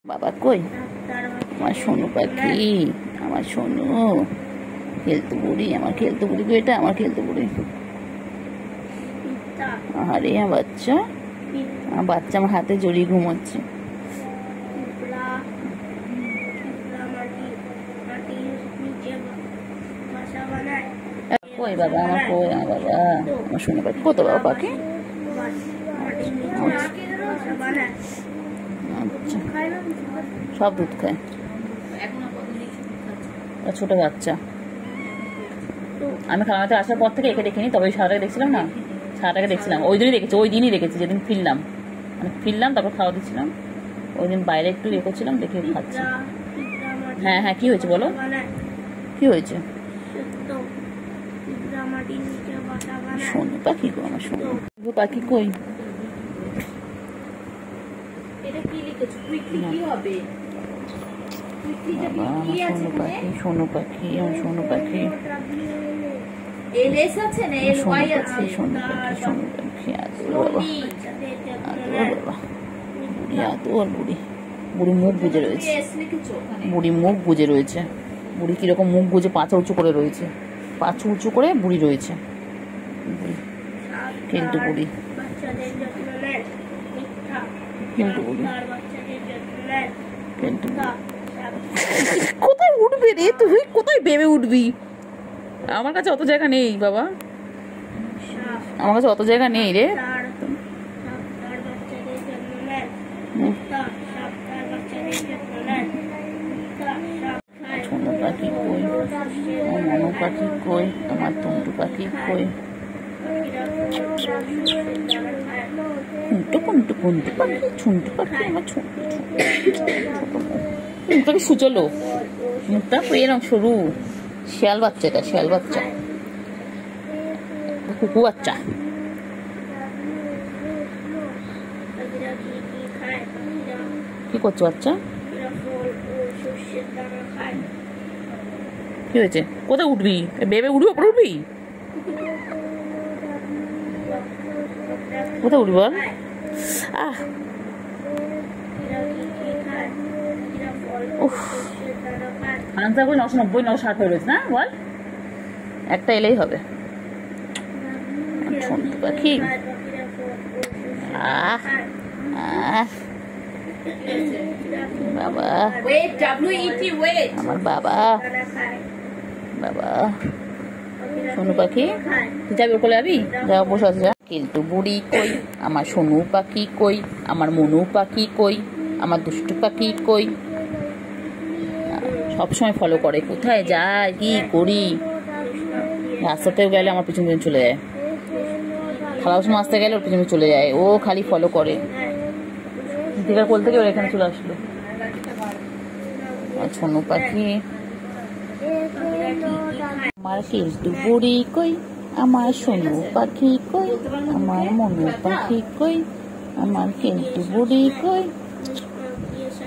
বাবা কই? আমার সোনু পাখি, আমার সোনু খেলতে বুড়ি, আমার খেলতে বুড়ি গো, এটা আমার খেলতে বুড়ি। আরে আমার বাচ্চা, আমার বাচ্চা আমার হাতে জড়িয়ে ঘুমাচ্ছে। কই বাবা আমার, কই আমার বাবা, আমার সোনু পাখি কত বাবা পাখি। আচ্ছা, সব দুধ খায়, ছোট বাচ্চা। আমি খাওয়াতে আসার পর থেকে একে দেখিনি, তবে সারাটাকে দেখছিলাম না, সারাটাকে দেখছিলাম ওই দিনই দেখেছি, ওই দিনই দেখেছি যেদিন ফিরলাম, মানে ফিরলাম তারপর খাওয়া দিচ্ছিলাম, ওই দিন বাইরে একটু ইয়ে করছিলাম, দেখে খাচ্ছি। হ্যাঁ হ্যাঁ, কি হয়েছে বলো, কি হয়েছে? সোনু পাখি গো, আমার সোনু পাখি কই? সোনু পাখি, সোনু পাখি, আমার সোনু পাখি, সোনু পাখি, সোনু পাখি, আদর বাবা, আদর বাবা, বুড়ি আদর, বুড়ি, বুড়ি মুখ বুঝে রয়েছে, বুড়ি মুখ বুঝে রয়েছে, বুড়ি কিরকম মুখ বুঝে পাঁচা উঁচু করে রয়েছে, পাঁচু উঁচু করে বুড়ি রয়েছে, কিন্তু বুড়ি, কিন্তু বুড়ি, কিন্তু কোথায় উঠবে রে তুই, কোথায় ভেবে উঠবি? আমার কাছে অত জায়গা নেই বাবা, আমার কাছে অত জায়গা নেই রে। সোনু পাখি কই, আমার মনু পাখি কই, আমার টুন্টু পাখি কই? কুন্টু কুন্টু কুন্টু পাখি, ছুন্টু পাখি, আমার ছুন্টু, মুখটাকে সুচলো, মুখটা এরকম সরু, শিয়াল বাচ্চা, এটা শিয়াল বাচ্চা, কুকু বাচ্চা। কি করছো বাচ্চা? কি হয়েছে? কোথায় উঠবি? বেবে উঠবি, ওপরে উঠবি? কোথায় উঠবি বল? আহ, আনসার করে 990 960 হয়ে রয়েছে না, বল একটা এলেই হবে। সোনু পাখি, আহ আহ বাবা, আমার বাবা, বাবা সোনু পাখি, তুই যাবি ওর কোলে, যাবি? যা বসে আছে, যা। কিন্তু বুড়ি কই, আমার সোনু পাখি কই, আমার মনু পাখি কই, আমার দুষ্টু পাখি কই? সবসময় ফলো করে, কোথায় যায় কি করি, রাস্তাতেও গেলে আমার পিছন পিছন চলে যায়, থালা বাসন মাজতে গেলে ওর পিছনে চলে যায়, ও খালি ফলো করে। দীঘার কোল থেকে ওর এখানে চলে আসলো। সোনু পাখি, আমার কিন্তু বুড়ি কই, আমার সোনু পাখি কই, আমার মনু পাখি কই, আমার কিন্তু বুড়ি কই?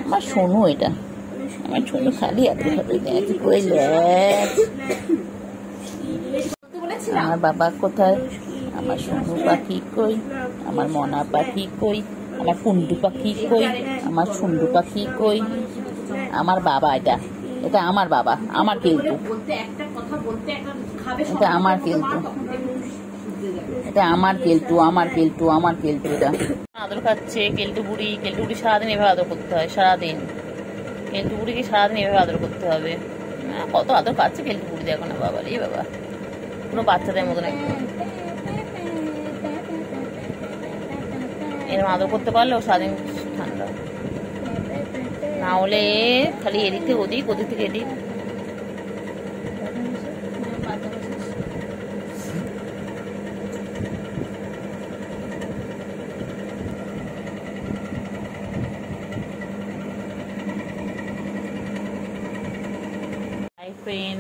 আমার সোনু, এটা আমার সোনু খালি এত কই। আমার বাবা কোথায়? আমার সোনু পাখি কই, আমার মনা পাখি কই, আমার কুন্ডু পাখি কই, আমার সুন্ডু পাখি কই? আমার বাবা, এটা এটা আমার বাবা, আমার কিন্তু, এটা আমার কিন্তু, এটা আমার কেলটু, আমার কেলটু, আমার কেলটু। এটা আদর খাচ্ছে কেলটু বুড়ি, কেলটু বুড়ি সারাদিন এভাবে আদর করতে হয়, সারাদিন কেলটু বুড়িকে সারাদিন এভাবে আদর করতে হবে। কত আদর খাচ্ছে কেলটু বুড়ি, দেখো না বাবা রে বাবা, পুরো বাচ্চাদের মতন একদম। এরকম আদর করতে পারলে ও সারাদিন ঠান্ডা, না হলে খালি এদিক থেকে ওদিক, ওদিক থেকে এদিক।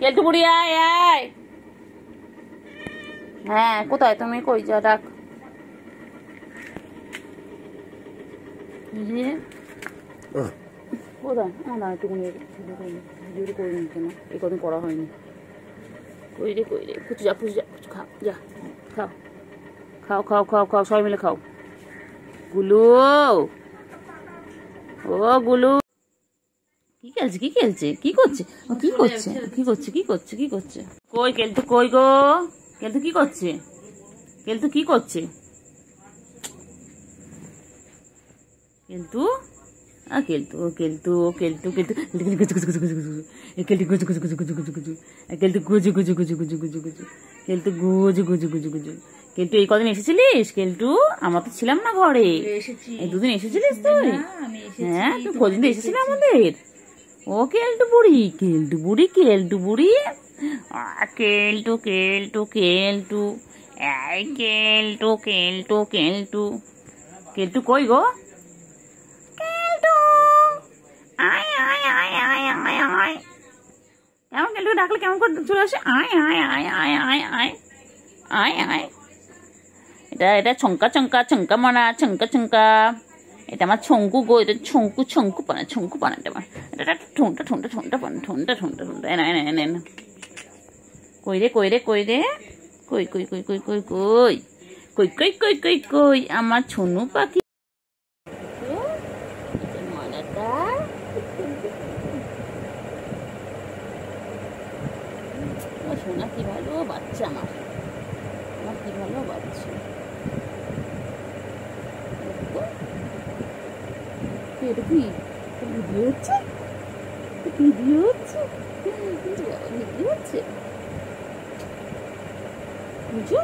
কেলটু বুড়ি আয় আয়। হ্যাঁ কোথায় তুমি, কই যা ডাক। কোথায় আমার একটু ভিডিওটা করে নি কেন, এই কদিন করা হয়নি। কই রে পুচু যা পুচু খাও যা, খাও খাও খাও খাও খাও সবাই মিলে খাও। গুলু ও গুলু কি খেলছে কি করছে কই কেলটু, কই গো কেলটু কি করছে, কেলটু কেলটু এই কদিন এসেছিলিস কেলটু? আমরা তো ছিলাম না ঘরে, এই দুদিন এসেছিলিস তুই? হ্যাঁ তুই কদিন এসেছিল আমাদের। ও কেলটু বুড়ি কেলটু কই গো, কেমন কেলটু ডাকলে কেমন করে চলে আসে, আয় আয় আয় আয় আয় আয় আয় আয়। এটা ছঙ্কা মানা ছঙ্কা। এটা আমার ছঙ্কু গো, এটা ছঙ্কু পানা এটা আমার। এটা ঠোঁটা এনে কই রে কই আমার ছনু পাখি। সোনা কি ভালো বাচ্চা আমার কি ভালো বাচ্চা। এটা কি ভিডিও হচ্ছে বুঝো,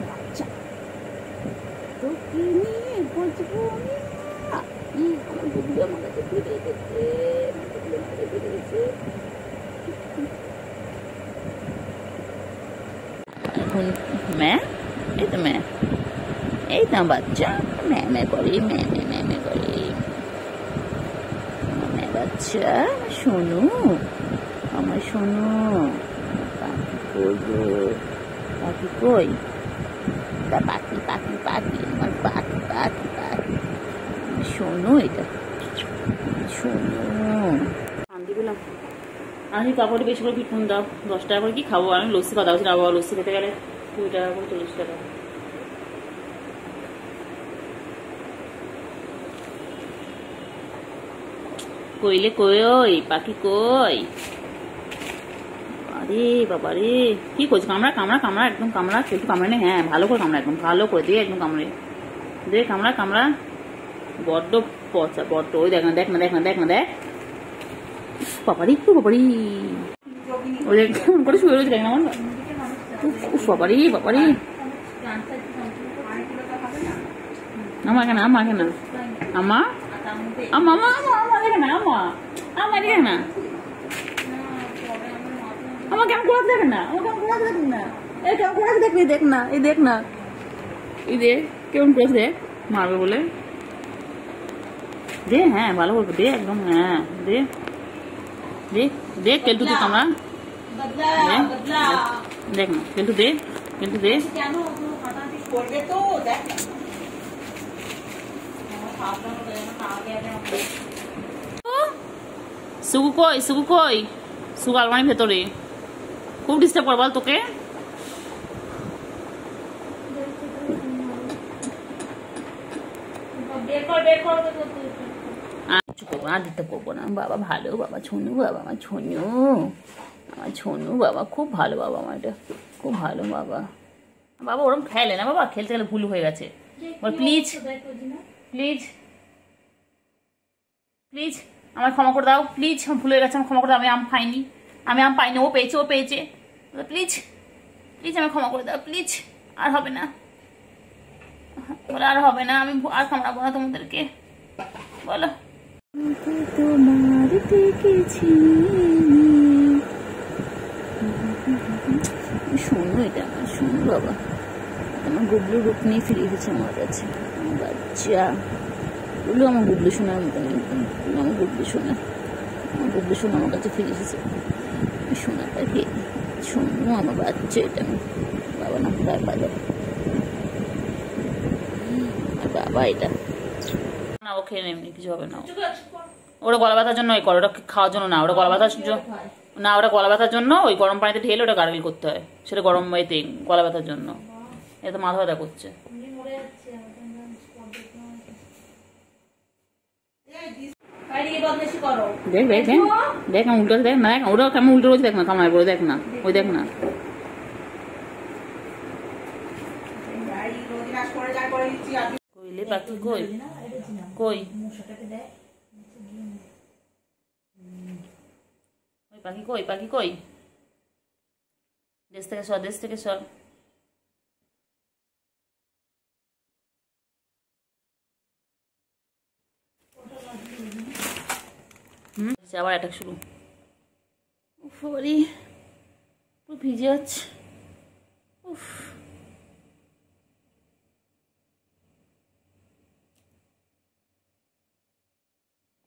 বাচ্চা তোকে নিয়ে বলবো আমার বুবলি আমার কাছে ফিরে গেছে। এখন এই তো বাচ্চা ম্যামে করি বাচ্চা শোনো আমার শোনো পাখি কই পাখি আমার পাখি শোনো, এটা শোনো। শান্তি পেলাম। আমি কাপড়ে বেশি করে পিঠুন দাও, 10 টাকা করে কি খাবো? আমি লস্যি কথা বলছি, আবার লস্যি খেতে গেলে 2 টাকা করে 40 টাকা। কইলে কই পাখি কই? আরে বাবা রে কি করছি, কামড়া একদম কামড়া, একটু কামড়ে নে। হ্যাঁ ভালো করে কামড়া, একদম ভালো করে দে, একদম কামড়ে দে, কামড়া বড্ড পচা বড্ড। ওই দেখ না বাবারি ওই দেখ কেমন করে শুয়ে রয়েছে, দেখ না আমার বাবারি আমার কেন আমার দেখে না আমার কেমন করে দেখে না, এই কেমন করে দেখ না এই দে কেমন করে দেখ মারবে বলে দে। হ্যাঁ ভালো বলবো দে, একদম হ্যাঁ দে কেলটু তো কামড়া দেখ না, কেলটু দে সুগু কই সুগু আলমারির ভেতরে, খুব ডিস্টার্ব কর বল তোকে। আর দিতে করবো না বাবা, ভালো বাবা ছনু, আমার ছনু বাবা খুব ভালো বাবা, আমার এটা খুব ভালো বাবা। ওরকম খেলে না বাবা, খেলতে গেলে ভুল হয়ে গেছে। প্লিজ আমার ক্ষমা করে দাও, প্লিজ ভুল হয়ে গেছে, আমার ক্ষমা করে দাও। আমি আম পাইনি, ও পেয়েছে প্লিজ আমার ক্ষমা করে দাও, প্লিজ আর হবে না আমি আর কামড়াবো না তোমাদেরকে, বলো। তোমার দেখেছি শোনো, এটা আমার শোনো বাবা, আমার গুবলু রূপ নিয়ে ফিরে এসেছে আমার কাছে। আমার বাচ্চা গুলো আমার গুবলু শোনার মতন, আমার গুবলু শোনা, আমার গুবলু শোনা আমার কাছে ফিরে এসেছে। শোনাটাকে শোনো আমার বাচ্চা, এটা বাবা না গায়ে বাজা বাবা, এটা না ও খেয়ে এমনি কিছু হবে না। ওটা গলা ব্যথার জন্য ওই করে, ওটা খাওয়ার জন্য না, ওটা গলা ব্যথার না, ওটা গলা ব্যথার জন্য ওই গরম পানিতে ঢেলে ওটা গার্গেল করতে হয়, সেটা গরম এতে গলা ব্যথার জন্য। এটা মাথা ব্যথা করছে। দেখ দেখ দেখ দেখ উল্টো দেখ না, ওটা কেমন উল্টো রয়েছে দেখ না, কামায় পড়ে দেখ না, ওই দেখ না। কইলে পাখি কই কই, ওই পাখি কই, পাখি কই, দেশ থেকে সর, দেশ থেকে সর। আবার অ্যাটাক শুরু। উফ বাড়ি পুরো ভিজে যাচ্ছে। উফ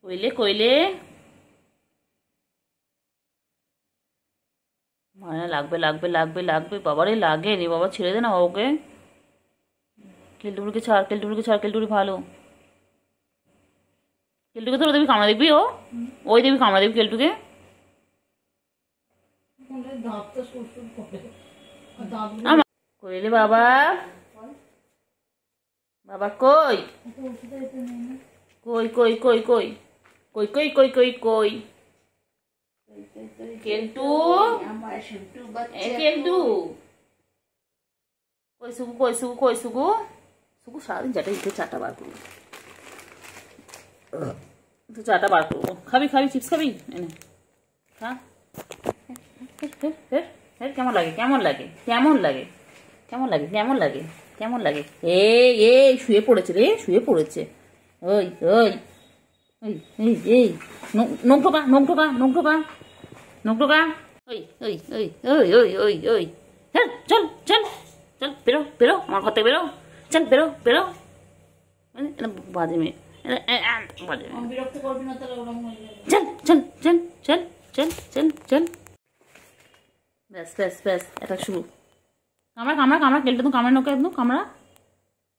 কইলে কইলে মানে লাগবে লাগবে লাগবে লাগবে, বাবারে লাগে রে বাবা, ছেড়ে দে না ওকে। কেলটুকুকে ছাড়, কেলটুকুকে ছাড়, কেলটুকুরি ভালো। কেলটুকে তোরা দেখবি কামড়া দেখবি, ওই দেখবি কামড়া দেখবি কেলটুকে। কইলে বাবা, বাবা কই কই কই কই কই কই কই কই কই কই, কেলটু কেলটু কই সুগু, কই সুগু, কই সুগু, সুগু সারাদিন চাটা ইচ্ছে চাটা বার করবো, তো চাটা বার করবো। খাবি খাবি চিপস খাবি, এনে খা। কেমন লাগে, কেমন লাগে, কেমন লাগে, কেমন লাগে, কেমন লাগে, কেমন লাগে। এই শুয়ে পড়েছে রে, শুয়ে পড়েছে। ওই ওই এই এই এই নখ ঢোকা, নখ ঢোকা, নখ ঢোকা, নখ ঢোকা। ওই ওই ওই ওই ওই ওই ওই চল চল চল চল, বেরো বেরো আমার ঘর থেকে বেরো, চল বেরো বেরো। বাজে মেয়ে, চল চল চল চল চল চল চল। ব্যাস ব্যাস ব্যাস, এটা শুরু। কামড়া কামড়া কামড়া, কেলটা তো কামড়া, নোকে একদম কামড়া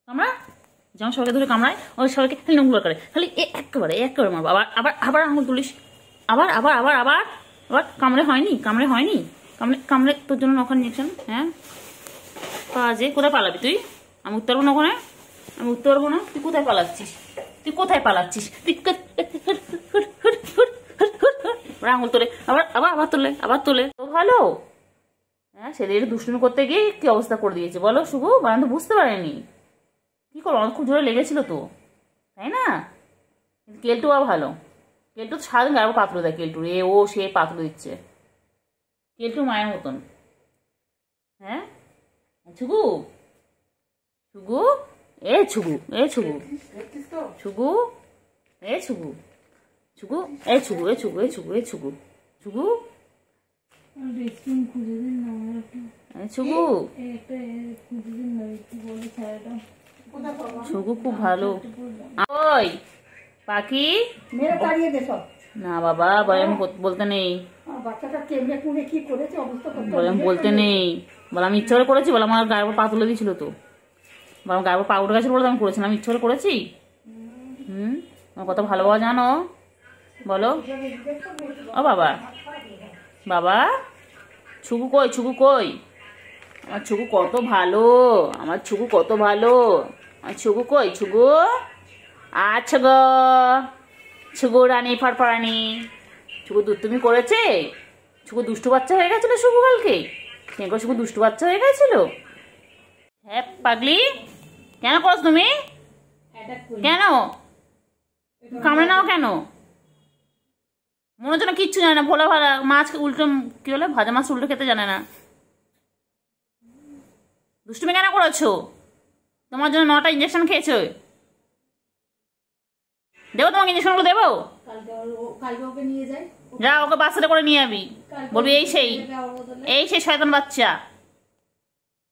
কামড়া, যেমন সবাইকে ধরে কামড়ায় ওই সবাইকে খালি নোংরা করে, খালি একেবারে একেবারে মারবো। আবার আবার আবার আঙুল তুলিস, আবার আবার আবার আবার আবার। কামড়ে হয়নি, কামড়ে হয়নি, কামড়ে কামড়ে তোর জন্য নখান নিয়েছেন। হ্যাঁ পাজে, কোথায় পালাবি তুই? আমি উঠতে পারবো না ওখানে, আমি উঠতে পারবো না। তুই কোথায় পালাচ্ছিস, তুই কোথায় পালাচ্ছিস? তুই আঙুল তোলে, আবার আবার আবার তোলে, আবার তোলে। তো ভালো, হ্যাঁ ছেলের দুষ্টুমি করতে গিয়ে কি অবস্থা করে দিয়েছে বলো শুভু, বানান তো বুঝতে পারেনি কি করো, অনেক খুব জোরে লেগেছিল তো, তাই না? কেলটু আর ভালো, কেলটু সারাদিন গায়ে পাতলো দেয়, কেলটু রে ও সে পাতলো দিচ্ছে, কেলটু মায়ের মতন। হ্যাঁ ছুগু ছুগু, এ ছুগু, এ ছুগু ছুগু, এ ছুগু ছুগু, এ ছুগু, এ ছুগু, এ ছুগু, এ ছুগু ছুগু, ছুগু ছুগু খুব ভালো। ওই পাখি না বাবা, বলে বলতে নেই, বলে বলতে নেই, বলে আমি ইচ্ছা করে করেছি, বলে আমার গায়ের উপর পা তুলে দিয়েছিল তো, আমার গায়ের উপর পা উঠে গেছিল বলে আমি করেছিলাম, আমি ইচ্ছা করে করেছি। আমার কত ভালো বাবা জানো, বলো ও বাবা, বাবা ছুগু কই, ছুগু কই, আমার ছুগু কত ভালো, আমার ছুগু কত ভালো, আমার ছুগু কই, ছুগু আচ্ছা গো, ছুগু রানী ফারফারানি, ছুগু দুষ্টুমি করেছে, ছুগু দুষ্টু বাচ্চা হয়ে গেছিল শুভু কালকে, ছুগু দুষ্টু বাচ্চা হয়ে গেছিল। হ্যাঁ পাগলি, কেন করছ তুমি, কেন কামড়ে নাও, কেন মনে হচ্ছে না কিচ্ছু জানে না, ভোলা ভালা মাছ উল্টো কি বলে, ভাজা মাছ উল্টো খেতে জানে না। দুষ্টুমি কেন করেছো, তোমার জন্য 9টা ইঞ্জেকশন খেয়েছো, দেবো তোমাকে ইঞ্জেকশনগুলো দেবো, যা ওকে বাচ্চাটা করে নিয়ে যাবি, বলবি এই সেই শয়তান বাচ্চা,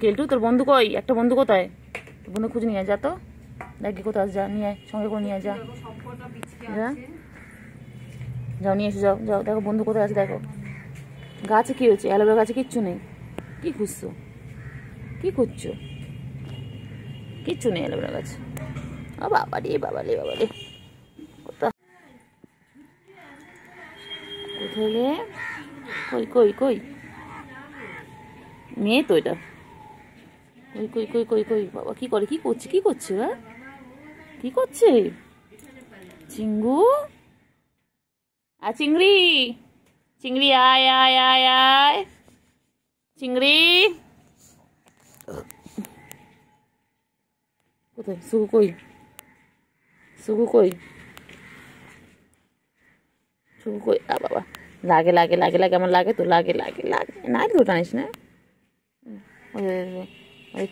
কেলটু তোর বন্ধু কই? একটা বন্ধু কোথায়? তোর বন্ধু খুঁজে নিয়ে যা তো, দেখি কোথায় যা, নিয়ে আয়, সঙ্গে করে নিয়ে যা, যা যাও নিয়ে এসে যাও, যাও দেখো বন্ধু কোথায় আছে দেখো। গাছে কি হয়েছে? অ্যালোভেরা গাছে কিচ্ছু নেই। কি খুঁজছো? কি খুঁজছো? কিচ্ছু নেই অ্যালোভেরা গাছে। ও বাবা রে বাবা রে বাবা রে, কোথায় রে? কই কই কই? মেয়ে তো এটা। কই কই কই কই কই? বাবা কি করে? কি করছে? কি করছে? হ্যাঁ কি করছে? চিঙ্গু আর চিংড়ি, চিংড়ি আয় আয় আয় আয়, চিংড়ি কোথায়? সুগু কই? সুগু কই? সুগু কই? আ বাবা, লাগে লাগে লাগে লাগে, আমার লাগে তো, লাগে লাগে লাগে না, তো টানিস না।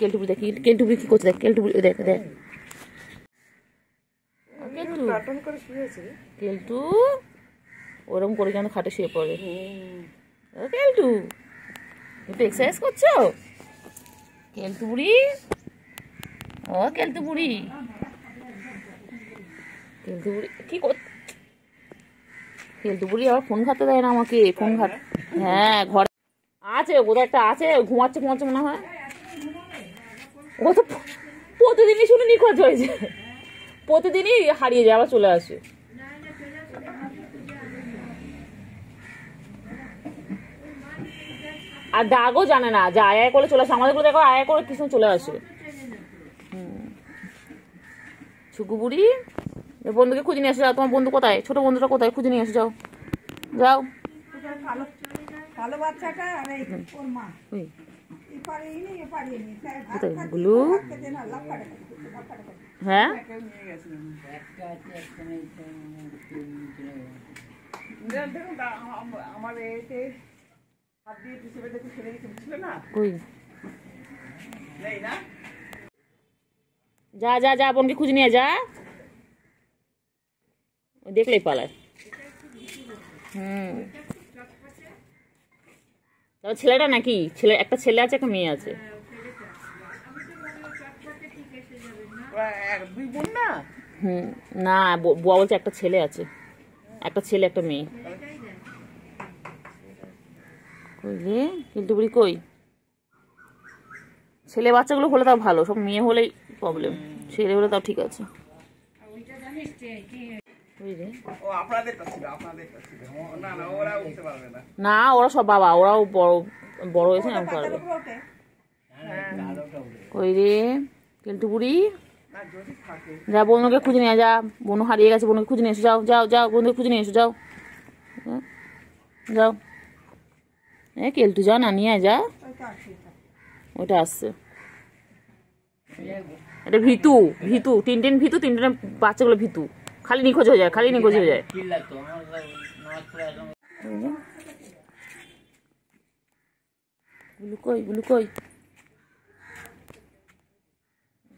কেলটুবুড়ি দেখ, কেলটুবুড়ি কি করছে দেখ, কেলটুবুড়ি দেখ দেখ, কেলটু ওরকম করে কেন খাটে শুয়ে পড়ে? কেলটু একটু এক্সারসাইজ করছো? কেলটু বুড়ি, ও কেলটু বুড়ি, কেলটু বুড়ি কি কর? কেলটু বুড়ি আবার ফোন খাতে দেয় না আমাকে, ফোন খাত। হ্যাঁ ঘরে আছে, কোথায় একটা আছে, ঘুমাচ্ছে ঘুমাচ্ছে মনে হয়। ও তো প্রতিদিনই শুনে নিখোঁজ হয়েছে, প্রতিদিনই হারিয়ে যায় আবার চলে আসে। আর ডাকও জানে না, যে আয় করে চলে আসে, আমাদের গুলো দেখো আয় করে কিছু চলে আসে। ছুকু বুড়ি বন্ধুকে খুঁজে নিয়ে এসে যাও, তোমার বন্ধু কোথায়? ছোট বন্ধুটা কোথায়? খুঁজে নিয়ে এসে যাও, যাও। গুলু, হ্যাঁ যা যা যা, বোনকে খুঁজে নিয়ে যা, দেখলেই পালায়। তবে ছেলেটা নাকি? ছেলে একটা ছেলে আছে, একটা মেয়ে আছে। না বুয়া বলছে একটা ছেলে আছে, একটা ছেলে একটা মেয়ে। কই রে কেলটুবুড়ি কই? ছেলে বাচ্চাগুলো হলে তাও ভালো, সব মেয়ে হলেই প্রবলেম, ছেলে হলে তাও ঠিক আছে। না ওরা সব বাবা, ওরাও বড় বড় হয়েছে না পারবে। কই রে কেলটুবুড়ি? যা বনুকে খুঁজে নিয়ে যা, বনু হারিয়ে গেছে, বনুকে খুঁজে নিয়ে এসো, যাও যাও যাও, বন্ধুকে খুঁজে নিয়ে এসো, যাও যাও। কেলটু যা না, নিয়ে যা, ওটা আসছে। এটা ভিতু, ভিতু টিনটিন, ভিতু টিনটিনের বাচ্চাগুলো ভিতু, খালি নিখোঁজ হয়ে যায়, খালি নিখোঁজ হয়ে যায়। গুলু কই? গুলু কই?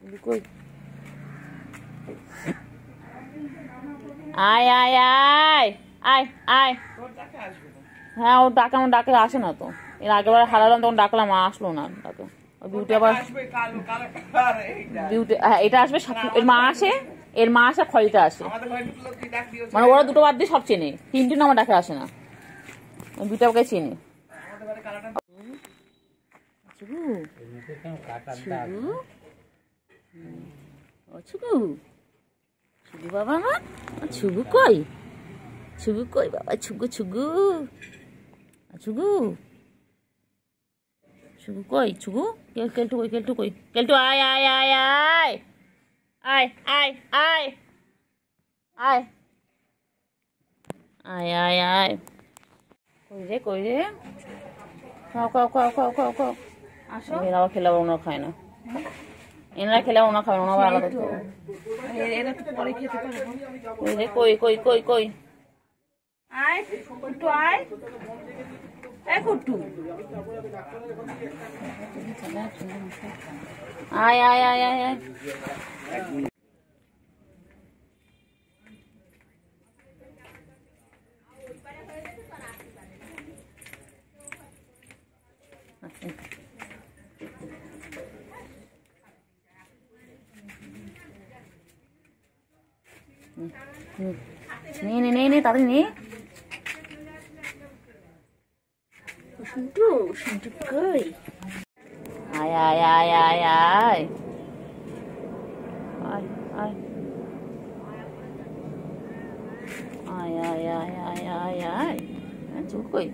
গুলু কই? আয় আয় আয় আয় আয়। হ্যাঁ ও ডাকে, আমার ডাকে আসে না তো, এর আগেবার হারালাম তখন ডাকলাম, আসলো না ডাকে। বিউটি আবার বিউটি, হ্যাঁ এটা আসবে, এর মা আসে, এর মা আসে, খয়টা আসে, মানে ওরা দুটো বাদ দিয়ে সব চেনে, তিনটে আমার ডাকে আসে না, বিউটি আমাকে চেনে। ছুগু, ছুগু বাবা আমার, ছুগু কই? ছুগু কই বাবা? ছুগু ছুগু ছুগু ছুগু কই? ছুগু কেলটু কই? কেলটু কই? কেলটু আয় আয় আয় আয় আয় আয় আয় আয় আয় আয় আয়। কই রে কই রে? খাও খাও খাও খাও খাও খাও। আসো, এরাও খেলে আবার ওনারা খায় না, এনারা খেলে ওনারা খাবে, ওনারা আলাদা পরে খেতে পারবে। কই কই কই কই? আয় কুট্টু আয়, এই কুট্টু আয় আয় আয় আয় আয়। নে নে নে নে তাড়াতাড়ি নে। শুনটু শুনটু কই? আয় আয় আয় আয় আয় আয় আয় আয় আয় আয় আয় আয় আয় চুপ কই।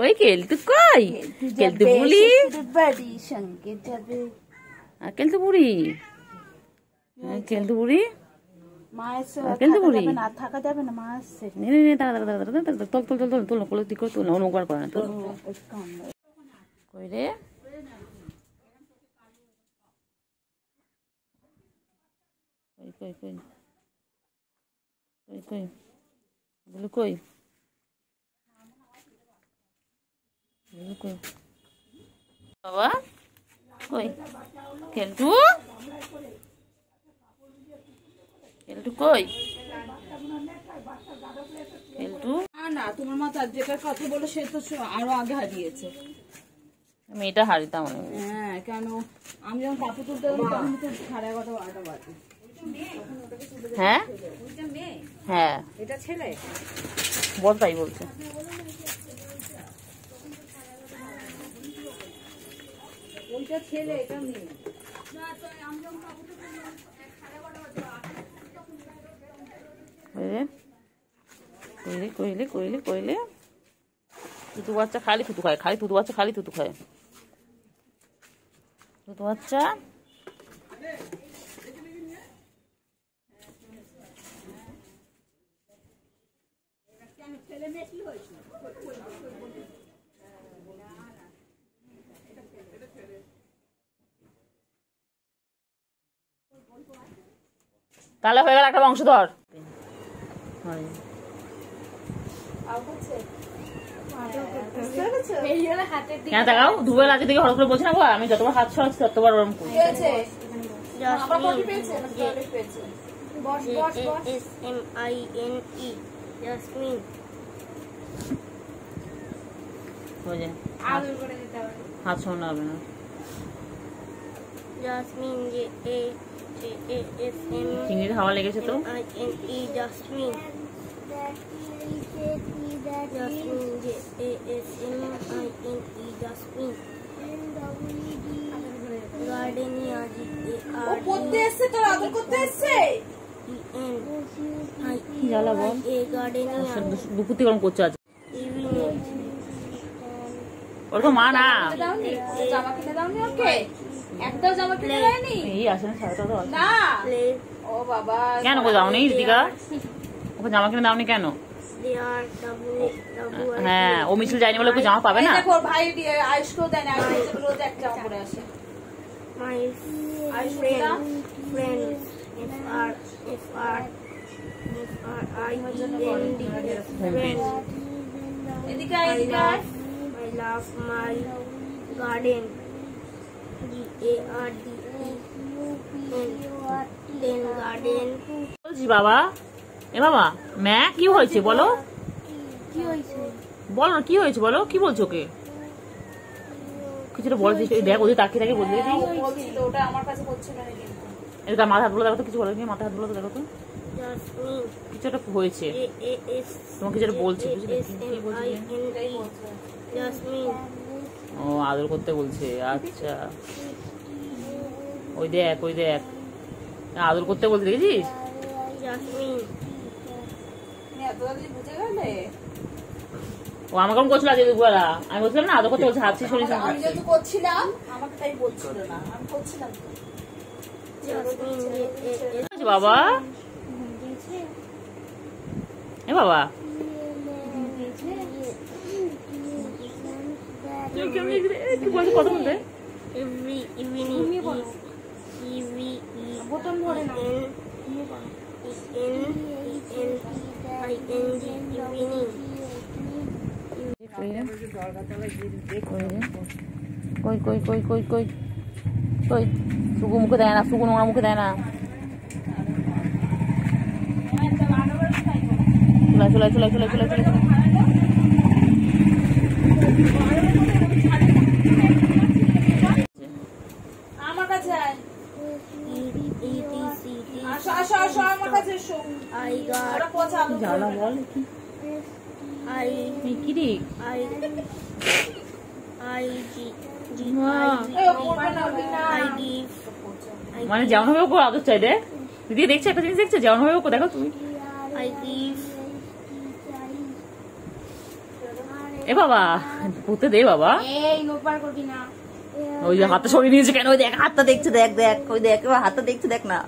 কই কেলটু কই? কেলটু বুড়ি বাড়ি সঙ্গে যাবে। কেলটু বুড়ি কেলটু বুড়ি মায়ের না থাকা যাবে না, মা আসছে। নে নে নে দাঁড়া দাঁড়া দাঁড়া দাঁড়া তোল তোল তোল তোল তোল কোলে দিক করে তোল না অনুকার করে না তোল। কই রে কই কই কই কই কই বলে কই বলে কই বাবা কই কেলটু কেলটু কই কেলটু? না তোমার মা তার যেটার কথা বলে সে তো আরো আগে হারিয়েছে। মেয়েটা হারিতাম হ্যাঁ, কেন আমি যখন কাপড় তুলতে গেলাম তখন তো 11:30 12টা বাজে। হ্যাঁ হ্যাঁ এটা ছেলে বল তাই বলছে। ওইটা ছেলে এটা মেয়ে। কইলে কইলে কইলে কইলে তুতু বাচ্চা খালি থুতু খায়, খালি তুতু বাচ্চা খালি থুতু খায়। তুতু বাচ্চা তাহলে হয়ে গেল একটা বংশধর। হ্যাঁ দেখাও দুবেলা আগে দিকে হঠাৎ করে বলছি না গো, আমি যতবার হাত সরাচ্ছি ততবার ওরম করি। হাত সরানো হবে না। চিংড়ির হাওয়া লেগেছে তো। জাসমিন গার্ডেনিয়া ও পড়তে এসেছে, তোর আদর করতে এসেছে। কি জ্বালা বল, দুপুর থেকে ওরকম করছে আজ। ওর তো মা না, জামা কিনে দাওনি ওকে? একটাও জামা কিনে দেয়নি? এই আসে না সাড়ে তো না। ও বাবা কেন গো যাওনি রিতিকা? ওকে জামা কিনে দাওনি কেন? হ্যাঁ ও মিছিল যায়নি বলে ওকে জামা পাবে না। দেখো ভাই আয়ুষকেও দেয় না, আয়ুষ রোজ এক জামা পরে আসে। my friends এদিকে I love my garden garden। বলছি বাবা, এ বাবা ম্যা কি হয়েছে বলো, কি হয়েছে বলো না কি হয়েছে বলো, কি বলছো ওকে? কিছুটা বল, দেখ ওদের তাকিয়ে তাকিয়ে বলবে। ওটা আমার কাছে বলছিল না, এটা মাথা হাত বলে দেখো তো, কিছু বলো, মাথা হাত বলে দেখো তো, কিছু একটা হয়েছে, তোমাকে কিছু বলছে। ও আদর করতে বলছে, আচ্ছা ওই দেখ ওই দেখ আদর করতে বলতে দেখেছিস। ও আমাকে করছিল আজকে দুপুরবেলা, আমি বলছিলাম না আদর করতে বলছে, হাত শরীর আমি যেহেতু করছিলাম আমাকে তাই বলছিল না, আমি করছিলাম বাবা। এ বাবা কথা বলতে কই কই কই কই কই কই সুগু মুখে দেয় না, সুগু নোংরা মুখে দেয় না। চলে চলে চলে চলে চলে আমার কাছে আয়। আসো আসো আসো আমার কাছে এসো। ওরা পচা আলু জ্বালা বল কি রে? মানে যেমন হবে ওকে আদর চাই দেখ দিদি, দেখছে একটা জিনিস দেখছে যেমন হবে ওকে, দেখো তুমি। এ বাবা পুঁতে দে বাবা, ওই যে হাতটা সরিয়ে নিয়েছে কেন? ওই দেখ হাতটা দেখছে, দেখ দেখ ওই দেখ হাতটা দেখছে, দেখ না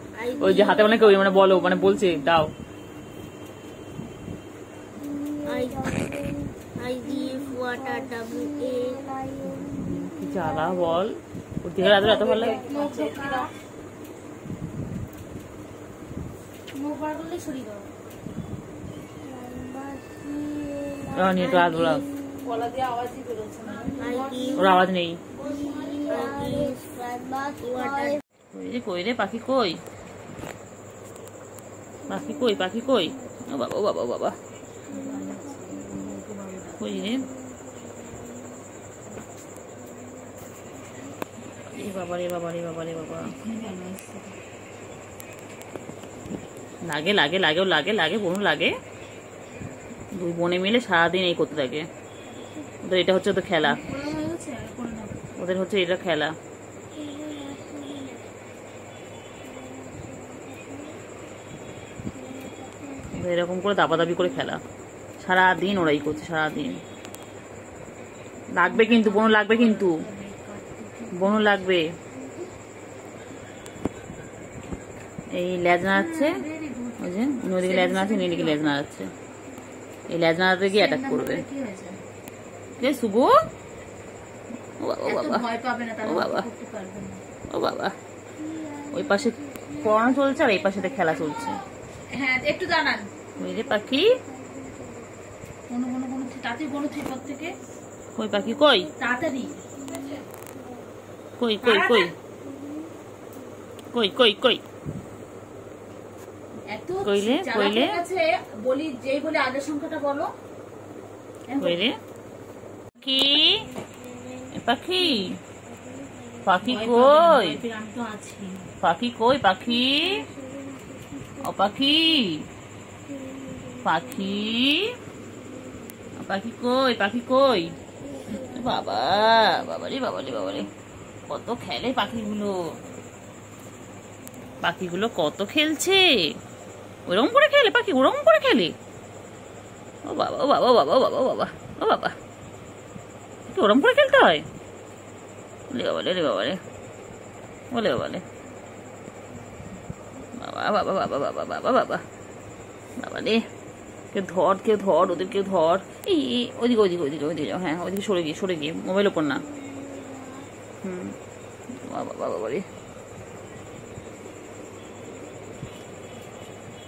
ওই যে হাতে মানে কেউ মানে বলো মানে বলছে দাও। কি জ্বালা বল, ওর দিকে রাতে এত ভালো লাগে। একটু হাত বলা, ওর আওয়াজ নেই। কই রে পাখি কই? পাখি কই? পাখি কই? ও বাবা ও বাবা ও বাবা কই রে? বাবা রে বাবা রে বাবা রে বাবা, লাগে লাগে লাগে লাগে লাগে বোন লাগে, দুই বোনে মিলে সারাদিন এই করতে থাকে। ওদের এটা হচ্ছে ওদের খেলা, ওদের হচ্ছে এটা খেলা। এরকম করে দাবাদাবি করে খেলা, সারাদিন ওরাই করছে সারাদিন। লাগবে কিন্তু বোন, লাগবে কিন্তু বোন লাগবে। এই লেজ নাড়াচ্ছে, ওই যে নদীকে লেজ নাড়াচ্ছে, নিদিকে লেজ নাড়াচ্ছে, এই লেজ নাড়াতে গিয়ে অ্যাটাক করবে। শুভ ও বাবা ও বাবা ও বাবা, ওই পাশে পড়ানো চলছে আর এই পাশে খেলা চলছে। হ্যাঁ একটু দাঁড়ান। ওই রে পাখি, কই পাখি কই? তাড়াতাড়ি কই কই কই কই কই কই কইলে কইলে বলি, যেই বলে আগের সংখ্যাটা বলো। কই রে কি পাখি? পাখি কই? পাখি কই? পাখি ও পাখি, পাখি পাখি কই? পাখি কই? বাবা বাবারে বাবারে বাবারে, কত খেলে পাখিগুলো, পাখিগুলো কত খেলছে। ওরকম করে খেলে পাখি, ওরকম করে খেলে। ও বাবা ও বাবা ও বাবা ও বাবা ও বাবা ও বাবা, ওরকম করে খেলতে হয়? বলে বাবা রে বাবা রে, বলে বাবা রে বাবা বাবা বাবা বাবা বাবা বাবা বাবা রে, কেউ ধর কেউ ধর, ওদের কেউ ধর। এই ওইদিকে ওইদিকে ওইদিকে ওইদিকে, হ্যাঁ ওইদিকে সরে গিয়ে মোবাইল ওপর না। বাবা বাবা রে,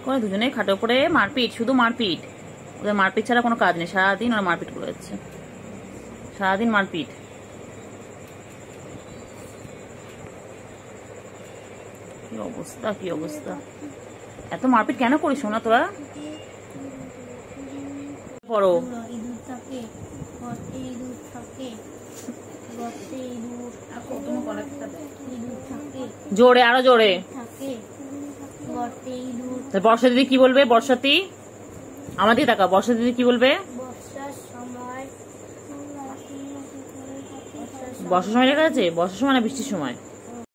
করে দুজনে খাটো করে মারপিট, শুধু মারপিট, ওদের মারপিট ছাড়া কোনো কাজ নেই, সারাদিন ওরা মারপিট করে যাচ্ছে, সারাদিন মারপিট। কি অবস্থা কি অবস্থা, এত মারপিট কেন করিস শোনা তোরা? পড়ো জোরে, আরো জোরে। বর্ষা দিদি কি বলবে? বর্ষাতি আমার দিকে তাকা, বর্ষা দিদি কি বলবে? বর্ষার সময় লেখা আছে? বর্ষার সময় না বৃষ্টির সময়?